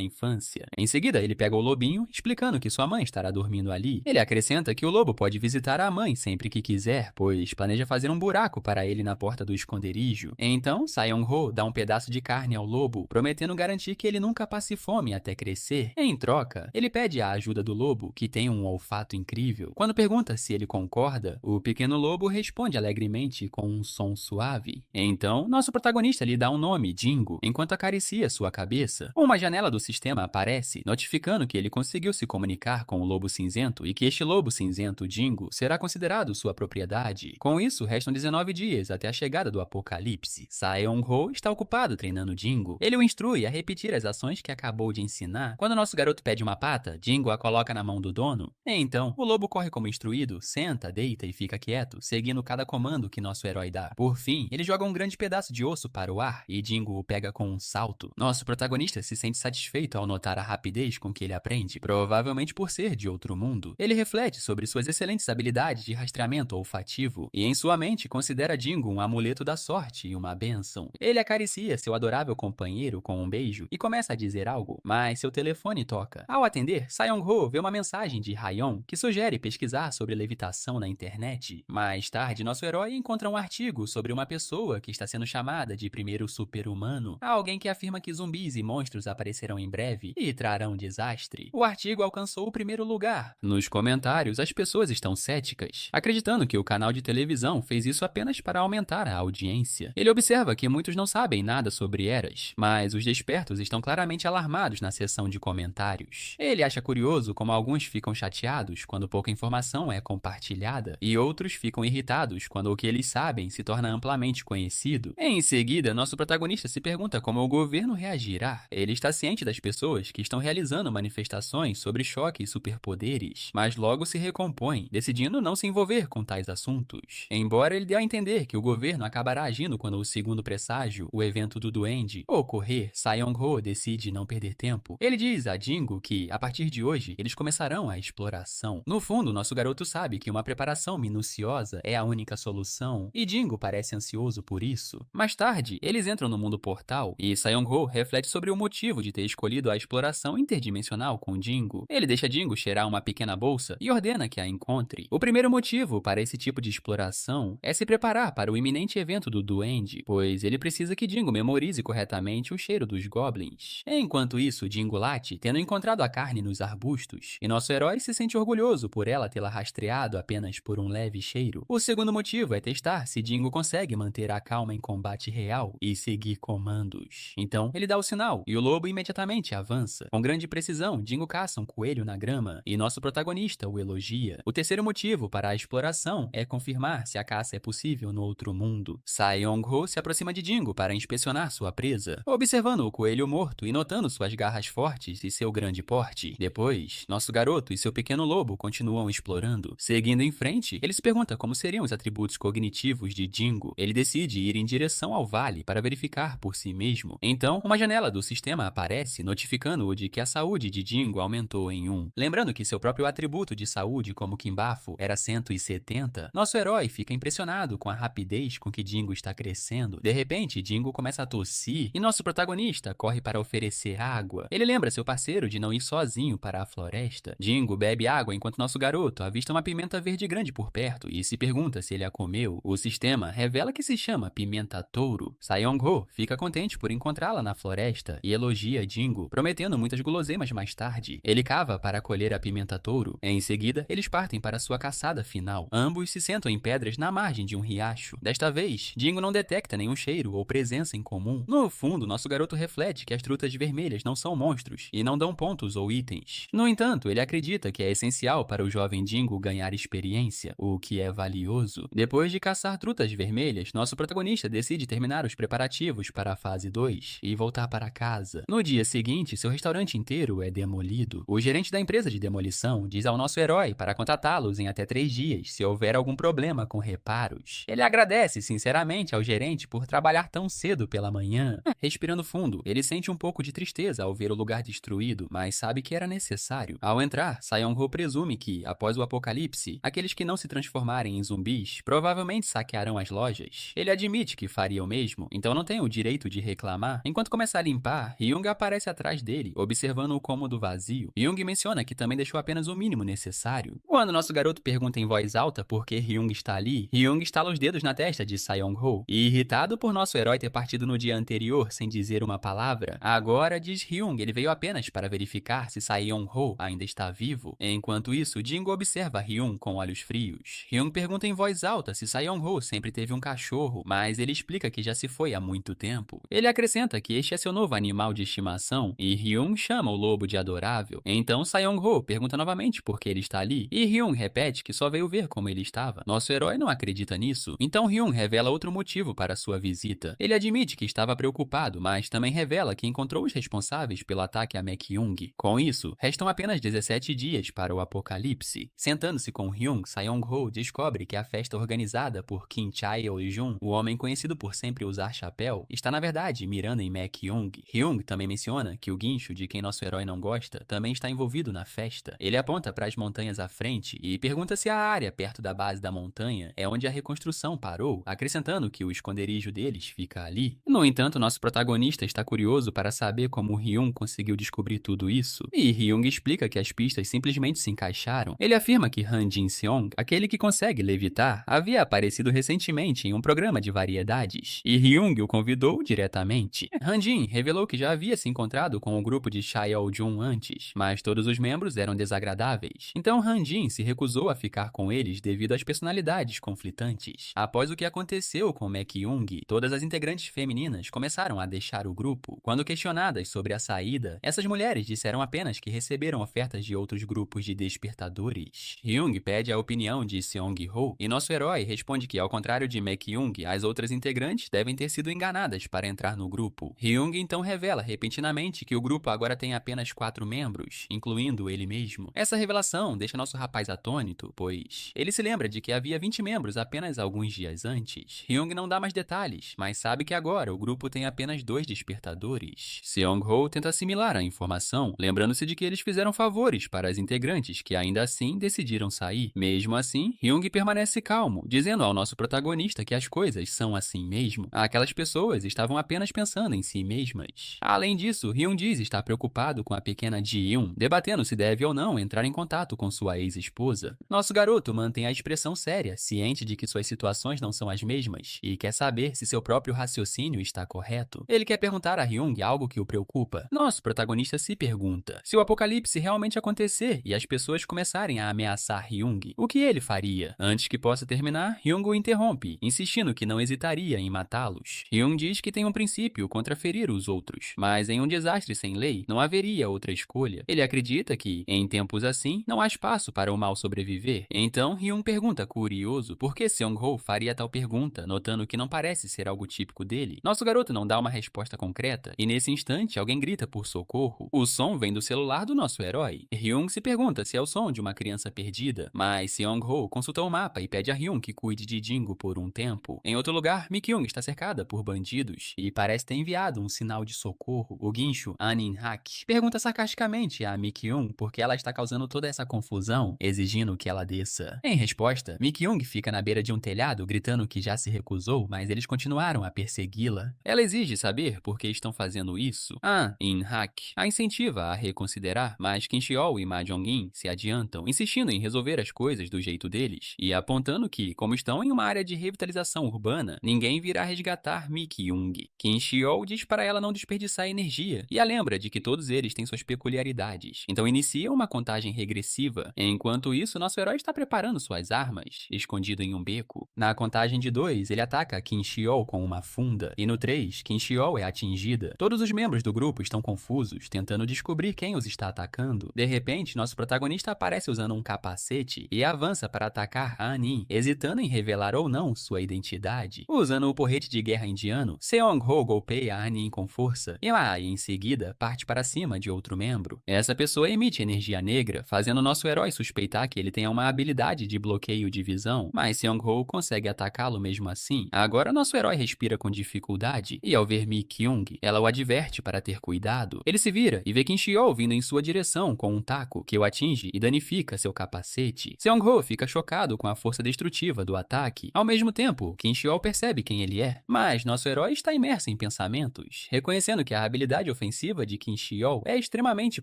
infância. Em seguida, ele pega o lobinho, explicando que sua mãe estará dormindo ali. Ele acrescenta que o lobo pode visitar a mãe sempre que quiser, pois planeja fazer um buraco para ele na porta do esconderijo. Então, Seong-ho dá um pedaço de carne ao lobo, prometendo garantir que ele nunca passe fome até crescer. Em troca, ele pede a ajuda do lobo, que tem um olfato incrível. Quando pergunta se ele concorda, o pequeno lobo responde alegremente com um som suave. Então, nosso protagonista lhe dá um nome, Dingo, enquanto acaricia sua cabeça. Uma janela do sistema aparece, notificando que ele conseguiu se comunicar com o lobo cinzento e que este lobo cinzento, Dingo, será considerado sua propriedade. Com isso, restam 19 dias até a chegada do apocalipse. Seong-ho está ocupado treinando Dingo. Ele o instrui a repetir as ações que acabou de ensinar. Quando nosso garoto pede uma pata, Dingo a coloca na mão do dono. Então, o lobo corre como instruído, senta, deita e fica quieto, seguindo cada comando que nosso herói dá. Por fim, ele joga um grande pedaço de osso para o ar e Dingo o pega com um salto. Nosso protagonista se sente satisfeito ao notar a rapidez com que ele aprende, provavelmente por ser de outro mundo. Ele reflete sobre suas excelentes habilidades de rastreamento olfativo e em sua mente considera Dingo um amuleto da sorte e uma bênção. Ele acaricia seu adorável companheiro com um beijo e começa a dizer algo, mas seu telefone toca. Ao atender, Seong-ho vê uma mensagem de Hayon que sugere pesquisar sobre levitação na internet. Mais tarde, nosso herói encontra um artigo sobre uma pessoa que está sendo chamada de primeiro super-humano, alguém que afirma que zumbis e monstros aparecerão em breve e trarão desastre. O artigo alcançou o primeiro lugar. Nos comentários, as pessoas estão céticas, acreditando que o canal de televisão fez isso apenas para aumentar a audiência. Ele observa que muitos não sabem nada sobre eras, mas os despertos estão claramente alarmados na seção de comentários. Ele acha curioso como alguns ficam chateados quando pouca informação é compartilhada e outros ficam irritados quando o que eles sabem se torna amplamente conhecido. Em seguida, nosso protagonista se pergunta como o governo reagirá. Ele está ciente das pessoas que estão realizando manifestações sobre choque e superpoderes, mas logo se recompõe, decidindo não se envolver com tais assuntos. Embora ele dê a entender que o governo acabará agindo quando o segundo presságio, o evento do duende, ocorrer, Seong-ho decide não perder tempo. Ele diz a Dingo que, a partir de hoje, eles começarão a exploração. No fundo, nosso garoto sabe que uma preparação minuciosa é a única solução, e Dingo parece ansioso por isso. Mais tarde, eles entram no mundo portal, e Seong-ho reflete sobre o motivo de ter escolhido a exploração interdimensional com Dingo. Ele deixa Dingo cheirar uma pequena bolsa e ordena que a encontre. O primeiro motivo para esse tipo de exploração é se preparar para o iminente evento do duende, pois ele precisa que Dingo memorize corretamente o cheiro dos goblins. Enquanto isso, Dingo late, tendo encontrado a carne nos arbustos, e nosso herói se sente orgulhoso por ela tê-la rastreado apenas por um leve cheiro. O segundo motivo é testar se Dingo consegue manter a calma em combate real e seguir comandos. Então, ele dá o sinal, e o lobo imediatamente avança. Com grande precisão, Dingo caça um coelho na grama, e nosso protagonista o elogia. O terceiro motivo para a exploração é confirmar se a caça é possível no outro mundo. Seong-ho se aproxima de Dingo para inspecionar sua presa, observando o coelho morto e notando suas garras fortes e seu grande porte. Depois, nosso garoto e seu pequeno lobo continuam explorando. Seguindo em frente, ele se pergunta como seriam os atributos cognitivos de Dingo. Ele decide ir em direção ao vale para verificar por si mesmo. Então, uma janela do sistema aparece, notificando-o de que a saúde de Dingo aumentou em 1. Lembrando que seu próprio atributo de saúde como Kimbafo era 170, nosso herói fica impressionado com a rapidez com que Dingo está crescendo. De repente, Dingo começa a tossir e nosso protagonista corre para oferecer água. Ele lembra seu parceiro de não ir sozinho para a floresta. Dingo bebe água enquanto nosso garoto avista uma pimenta verde grande por perto e se pergunta se ele a comeu. O sistema revela que se chama pimenta touro. Seong-ho fica contente por encontrá-la na floresta e elogia Dingo, prometendo muitas guloseimas mais tarde. Ele cava para colher a pimenta touro. Em seguida, eles partem para sua caçada final. Ambos se sentam em pedras na margem de um riacho. Desta vez, Dingo não detecta nenhum cheiro ou presença em comum. No fundo, nosso garoto reflete que as trutas vermelhas não são monstros e não dão pontos ou itens. No entanto, ele acredita que é essencial para o jovem Dingo ganhar experiência, o que é valioso. Depois de caçar trutas vermelhas, nosso protagonista decide terminar os preparativos para a fase 2 e voltar para casa. No dia seguinte, seu restaurante inteiro é demolido. O gerente da empresa de demolição diz ao nosso herói para contatá-los em até 3 dias se houver algum problema com reparos. Ele agradece sinceramente ao gerente por trabalhar tão cedo pela manhã. Respirando fundo, ele sente um pouco de tristeza ao ao ver o lugar destruído, mas sabe que era necessário. Ao entrar, Seong-ho presume que, após o apocalipse, aqueles que não se transformarem em zumbis provavelmente saquearão as lojas. Ele admite que faria o mesmo, então não tem o direito de reclamar. Enquanto começa a limpar, Hyung aparece atrás dele, observando o cômodo vazio. Hyung menciona que também deixou apenas o mínimo necessário. Quando nosso garoto pergunta em voz alta por que Hyung está ali, Hyung estala os dedos na testa de Seong-ho. E irritado por nosso herói ter partido no dia anterior sem dizer uma palavra, agora diz Hyung ele veio apenas para verificar se Seong-ho ainda está vivo. Enquanto isso, Jingo observa Hyung com olhos frios. Hyung pergunta em voz alta se Seong-ho sempre teve um cachorro, mas ele explica que já se foi há muito tempo. Ele acrescenta que este é seu novo animal de estimação e Hyung chama o lobo de adorável. Então Seong-ho pergunta novamente por que ele está ali e Hyung repete que só veio ver como ele estava. Nosso herói não acredita nisso, então Hyung revela outro motivo para sua visita. Ele admite que estava preocupado, mas também revela que encontrou os responsáveis pelo ataque a Maekhyung. Com isso, restam apenas 17 dias para o apocalipse. Sentando-se com Hyung, Seong-ho descobre que a festa organizada por Kim Chae-jun, o homem conhecido por sempre usar chapéu, está na verdade mirando em Maekhyung. Hyung também menciona que o guincho de quem nosso herói não gosta também está envolvido na festa. Ele aponta para as montanhas à frente e pergunta se a área perto da base da montanha é onde a reconstrução parou, acrescentando que o esconderijo deles fica ali. No entanto, nosso protagonista está curioso para saber como Hyung conseguiu descobrir tudo isso, e Hyung explica que as pistas simplesmente se encaixaram. Ele afirma que Han Jin-seong, aquele que consegue levitar, havia aparecido recentemente em um programa de variedades, e Hyung o convidou diretamente. Han Jin revelou que já havia se encontrado com o grupo de Chaeol-jun antes, mas todos os membros eram desagradáveis. Então Han Jin se recusou a ficar com eles devido às personalidades conflitantes. Após o que aconteceu com Maekhyung, todas as integrantes femininas começaram a deixar o grupo. Quando questionadas sobre a saída, essas mulheres disseram apenas que receberam ofertas de outros grupos de despertadores. Hyung pede a opinião de Seong-ho e nosso herói responde que, ao contrário de Maekhyung, as outras integrantes devem ter sido enganadas para entrar no grupo. Hyung então revela repentinamente que o grupo agora tem apenas 4 membros, incluindo ele mesmo. Essa revelação deixa nosso rapaz atônito, pois ele se lembra de que havia 20 membros apenas alguns dias antes. Hyung não dá mais detalhes, mas sabe que agora o grupo tem apenas 2 despertadores. Seong-ho tenta assimilar a informação, lembrando-se de que eles fizeram favores para as integrantes que ainda assim decidiram sair. Mesmo assim, Hyung permanece calmo, dizendo ao nosso protagonista que as coisas são assim mesmo. Aquelas pessoas estavam apenas pensando em si mesmas. Além disso, Hyung diz estar preocupado com a pequena Ji-yoon, debatendo se deve ou não entrar em contato com sua ex-esposa. Nosso garoto mantém a expressão séria, ciente de que suas situações não são as mesmas, e quer saber se seu próprio raciocínio está correto. Ele quer perguntar a Hyung algo que o preocupa. Nosso protagonista se pergunta se o apocalipse realmente acontecer e as pessoas começarem a ameaçar Hyung, o que ele faria? Antes que possa terminar, Hyung o interrompe, insistindo que não hesitaria em matá-los. Hyung diz que tem um princípio contra ferir os outros, mas em um desastre sem lei, não haveria outra escolha. Ele acredita que, em tempos assim, não há espaço para o mal sobreviver. Então, Hyung pergunta curioso por que Seong-ho faria tal pergunta, notando que não parece ser algo típico dele. Nosso garoto não dá uma resposta concreta, e nesse instante alguém grita por socorro. O som vem do celular do nosso herói. Hyung se pergunta se é o som de uma criança perdida, mas Seong-ho consulta o mapa e pede a Hyung que cuide de Jingo por um tempo. Em outro lugar, Mi-kyung está cercada por bandidos e parece ter enviado um sinal de socorro. O guincho, An In-hak, pergunta sarcasticamente a Mi-kyung por que ela está causando toda essa confusão, exigindo que ela desça. Em resposta, Mi-kyung fica na beira de um telhado gritando que já se recusou, mas eles continuaram a persegui-la. Ela exige saber por que estão fazendo isso. An In-hak a incentiva a reconsiderar, mas Kim Cheol e Ma Jong-in se adiantam, insistindo em resolver as coisas do jeito deles e apontando que, como estão em uma área de revitalização urbana, ninguém virá resgatar Mi-kyung. Kim Cheol diz para ela não desperdiçar energia e a lembra de que todos eles têm suas peculiaridades. Então inicia uma contagem regressiva. Enquanto isso, nosso herói está preparando suas armas, escondido em um beco. Na contagem de 2, ele ataca Kim Cheol com uma funda, e no 3, Kim Cheol é atingida. Todos os membros do grupo estão confusos, tentando descobrir quem os está atacando. De repente, nosso protagonista aparece usando um capacete e avança para atacar An-in, hesitando em revelar ou não sua identidade. Usando o porrete de guerra indiano, Seong-ho golpeia An-in com força e em seguida parte para cima de outro membro. Essa pessoa emite energia negra, fazendo nosso herói suspeitar que ele tenha uma habilidade de bloqueio de visão, mas Seong-ho consegue atacá-lo mesmo assim. Agora nosso herói respira com dificuldade e ao ver Mi-kyung, ela o adverte para ter cuidado. cuidado. Ele se vira e vê Kim Chol vindo em sua direção com um taco, que o atinge e danifica seu capacete. Seong-ho fica chocado com a força destrutiva do ataque. Ao mesmo tempo, Kim Chol percebe quem ele é, mas nosso herói está imerso em pensamentos, reconhecendo que a habilidade ofensiva de Kim Chol é extremamente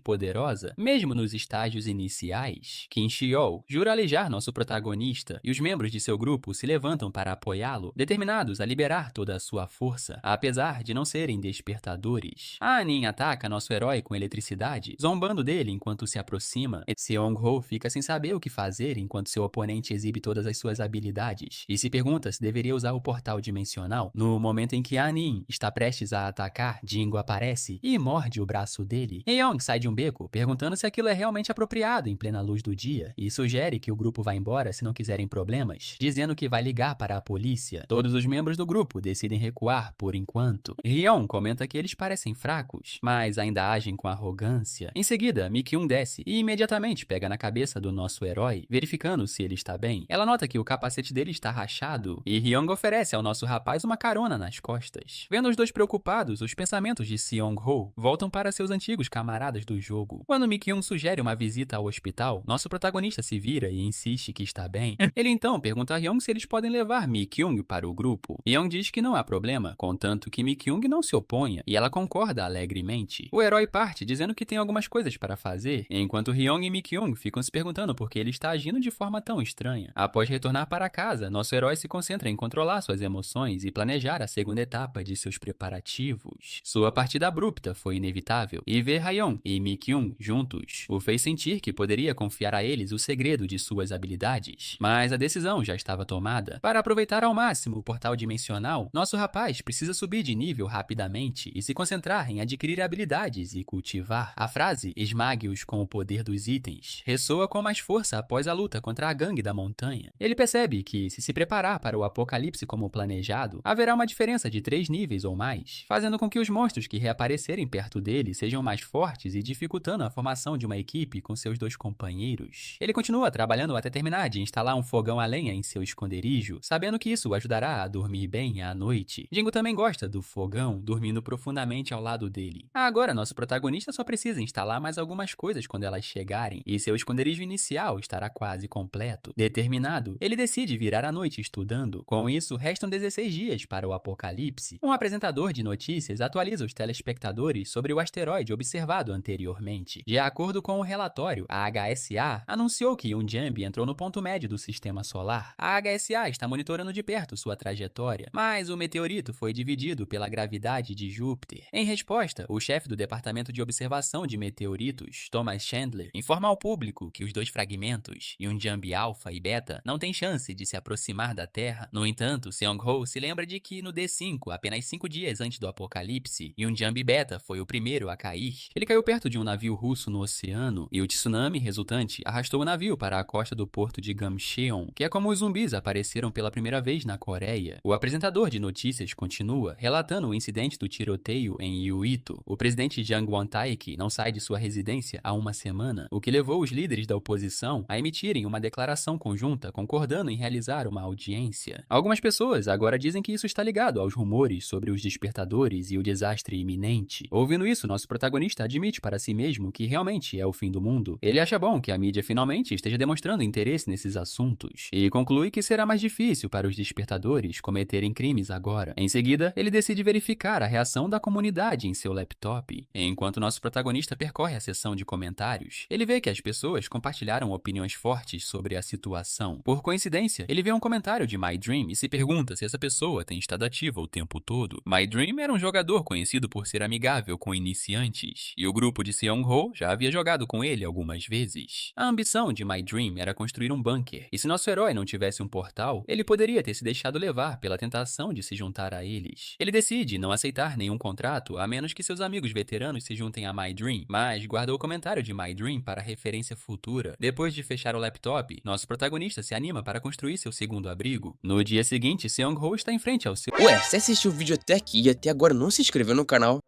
poderosa, mesmo nos estágios iniciais. Kim Chol jura alejar nosso protagonista e os membros de seu grupo se levantam para apoiá-lo, determinados a liberar toda a sua força, apesar de não serem despertadores. A Anin ataca nosso herói com eletricidade, zombando dele enquanto se aproxima. Seong-ho fica sem saber o que fazer enquanto seu oponente exibe todas as suas habilidades e se pergunta se deveria usar o portal dimensional. No momento em que Anin está prestes a atacar, Jingo aparece e morde o braço dele. Yeong sai de um beco, perguntando se aquilo é realmente apropriado em plena luz do dia, e sugere que o grupo vá embora se não quiserem problemas, dizendo que vai ligar para a polícia. Todos os membros do grupo decidem recuar por enquanto. Yeong comenta que eles parecem fracos, mas ainda agem com arrogância. Em seguida, Mi-kyung desce e imediatamente pega na cabeça do nosso herói, verificando se ele está bem. Ela nota que o capacete dele está rachado, e Yeong oferece ao nosso rapaz uma carona nas costas. Vendo os dois preocupados, os pensamentos de Seong-ho voltam para seus antigos camaradas do jogo. Quando Mi-kyung sugere uma visita ao hospital, nosso protagonista se vira e insiste que está bem. Ele então pergunta a Yeong se eles podem levar Mi-kyung para o grupo. Yeong diz que não há problema, contanto que Mi-kyung não se oponha, e ela concorda alegremente. O herói parte dizendo que tem algumas coisas para fazer, enquanto Yeong e Mi-kyung ficam se perguntando por que ele está agindo de forma tão estranha. Após retornar para casa, nosso herói se concentra em controlar suas emoções e planejar a segunda etapa de seus preparativos. Sua partida abrupta foi inevitável, e ver Hayeon e Mi-kyung juntos o fez sentir que poderia confiar a eles o segredo de suas habilidades. Mas a decisão já estava tomada. Para aproveitar ao máximo o portal dimensional, nosso rapaz precisa subir de nível rapidamente e se concentrar em adquirir habilidades e cultivar. A frase "esmague-os com o poder dos itens" ressoa com mais força após a luta contra a gangue da montanha. Ele percebe que, se preparar para o apocalipse como planejado, haverá uma diferença de 3 níveis ou mais, fazendo com que os monstros que reaparecerem perto dele sejam mais fortes e dificultando a formação de uma equipe com seus 2 companheiros. Ele continua trabalhando até terminar de instalar um fogão a lenha em seu esconderijo, sabendo que isso o ajudará a dormir bem à noite. Jingo também gosta do fogão, dormindo profundamente ao lado dele. Agora, nosso protagonista só precisa instalar mais algumas coisas quando elas chegarem, e seu esconderijo inicial estará quase completo. Determinado, ele decide virar a noite estudando. Com isso, restam 16 dias para o apocalipse. Um apresentador de notícias atualiza os telespectadores sobre o asteroide observado anteriormente. De acordo com o relatório, a HSA anunciou que Yonjambi entrou no ponto médio do sistema solar. A HSA está monitorando de perto sua trajetória, mas o meteorito foi dividido pela gravidade de Júpiter. Em resposta, o chefe do Departamento de Observação de Meteoritos, Thomas Chandler, informa ao público que os 2 fragmentos, Yonjambi Alpha e Beta, não têm chance de se aproximar da Terra. No entanto, Seong-ho se lembra de que no D5, apenas 5 dias antes do apocalipse, Yonjambi Beta foi o primeiro a cair. Ele caiu perto de um navio russo no oceano, e o tsunami resultante arrastou o navio para a costa do porto de Gamcheon, que é como os zumbis apareceram pela primeira vez na Coreia. O apresentador de notícias continua, relatando o incidente do tiroteio em Yuito. O presidente Jang Won-taek não sai de sua residência há uma semana, o que levou os líderes da oposição a emitirem uma declaração conjunta concordando em realizar uma audiência. Algumas pessoas agora dizem que isso está ligado aos rumores sobre os despertadores e o desastre iminente. Ouvindo isso, nosso protagonista admite para si mesmo que realmente é o fim do mundo. Ele acha bom que a mídia finalmente esteja demonstrando interesse nesses assuntos, e conclui que será mais difícil para os despertadores cometerem crimes agora. Em seguida, ele decide verificar a reação da comunidade em seu laptop. Enquanto nosso protagonista percorre a seção de comentários, ele vê que as pessoas compartilharam opiniões fortes sobre a situação. Por coincidência, ele vê um comentário de My Dream e se pergunta se essa pessoa tem estado ativa o tempo todo. My Dream era um jogador conhecido por ser amigável com iniciantes, e o grupo de Seong-ho já havia jogado com ele algumas vezes. A ambição de My Dream era construir um bunker, e se nosso herói não tivesse um portal, ele poderia ter se deixado levar pela tentação de se juntar a eles. Ele decide não aceitar nenhum contrato a menos que seus amigos veteranos se juntem a My Dream, mas guardou o comentário de My Dream para referência futura. Depois de fechar o laptop, nosso protagonista se anima para construir seu segundo abrigo. No dia seguinte, Seong-ho está em frente ao seu... Ué, você assistiu o vídeo até aqui e até agora não se inscreveu no canal?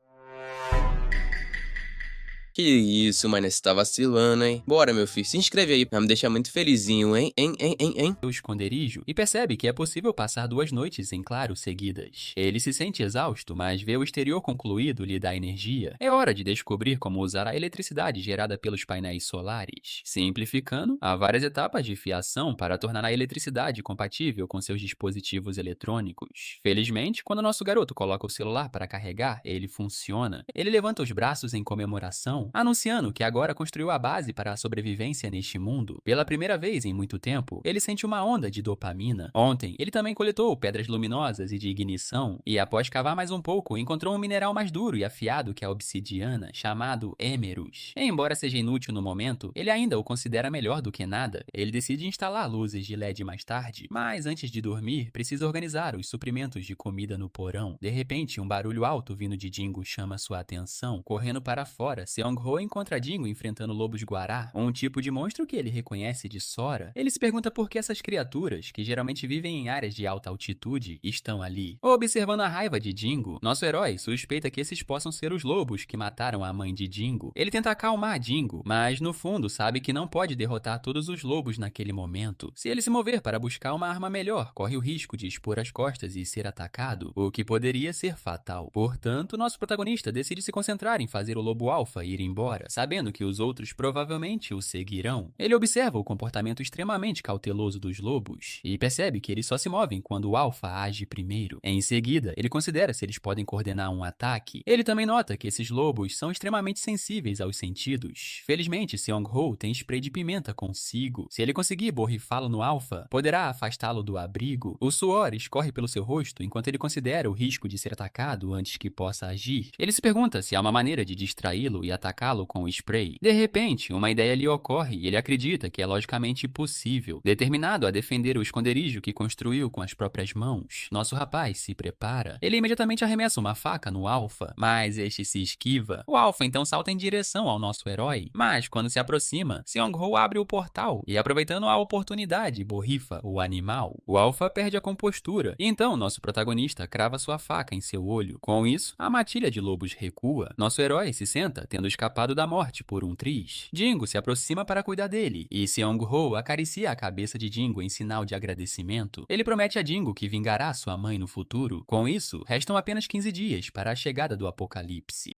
Que isso, mané, você tá vacilando, hein? Bora, meu filho, se inscreve aí, vai me deixar muito felizinho, hein? Seu esconderijo e percebe que é possível passar 2 noites em claro seguidas. Ele se sente exausto, mas vê o exterior concluído lhe dá energia. É hora de descobrir como usar a eletricidade gerada pelos painéis solares. Simplificando, há várias etapas de fiação para tornar a eletricidade compatível com seus dispositivos eletrônicos. Felizmente, quando nosso garoto coloca o celular para carregar, ele funciona. Ele levanta os braços em comemoração, anunciando que agora construiu a base para a sobrevivência neste mundo. Pela primeira vez em muito tempo, ele sente uma onda de dopamina. Ontem, ele também coletou pedras luminosas e de ignição, e após cavar mais um pouco, encontrou um mineral mais duro e afiado que a obsidiana, chamado Emerus. Embora seja inútil no momento, ele ainda o considera melhor do que nada. Ele decide instalar luzes de LED mais tarde, mas antes de dormir, precisa organizar os suprimentos de comida no porão. De repente, um barulho alto vindo de Dingo chama sua atenção. Correndo para fora, Seong-ho encontra Dingo enfrentando lobos-guará, um tipo de monstro que ele reconhece de Sora. Ele se pergunta por que essas criaturas, que geralmente vivem em áreas de alta altitude, estão ali. Observando a raiva de Dingo, nosso herói suspeita que esses possam ser os lobos que mataram a mãe de Dingo. Ele tenta acalmar Dingo, mas no fundo sabe que não pode derrotar todos os lobos naquele momento. Se ele se mover para buscar uma arma melhor, corre o risco de expor as costas e ser atacado, o que poderia ser fatal. Portanto, nosso protagonista decide se concentrar em fazer o lobo alfa ir embora, sabendo que os outros provavelmente o seguirão. Ele observa o comportamento extremamente cauteloso dos lobos e percebe que eles só se movem quando o alfa age primeiro. Em seguida, ele considera se eles podem coordenar um ataque. Ele também nota que esses lobos são extremamente sensíveis aos sentidos. Felizmente, Seong-ho tem spray de pimenta consigo. Se ele conseguir borrifá-lo no alfa, poderá afastá-lo do abrigo. O suor escorre pelo seu rosto enquanto ele considera o risco de ser atacado antes que possa agir. Ele se pergunta se há uma maneira de distraí-lo e atacá-lo com o spray. De repente, uma ideia lhe ocorre e ele acredita que é logicamente possível. Determinado a defender o esconderijo que construiu com as próprias mãos, nosso rapaz se prepara. Ele imediatamente arremessa uma faca no alfa, mas este se esquiva. O alfa então salta em direção ao nosso herói, mas quando se aproxima, Seong-ho abre o portal e, aproveitando a oportunidade, borrifa o animal. O alfa perde a compostura e então nosso protagonista crava sua faca em seu olho. Com isso, a matilha de lobos recua. Nosso herói se senta, tendo escapado da morte por um triz. Dingo se aproxima para cuidar dele e Seong-ho acaricia a cabeça de Dingo em sinal de agradecimento. Ele promete a Dingo que vingará sua mãe no futuro. Com isso, restam apenas 15 dias para a chegada do apocalipse.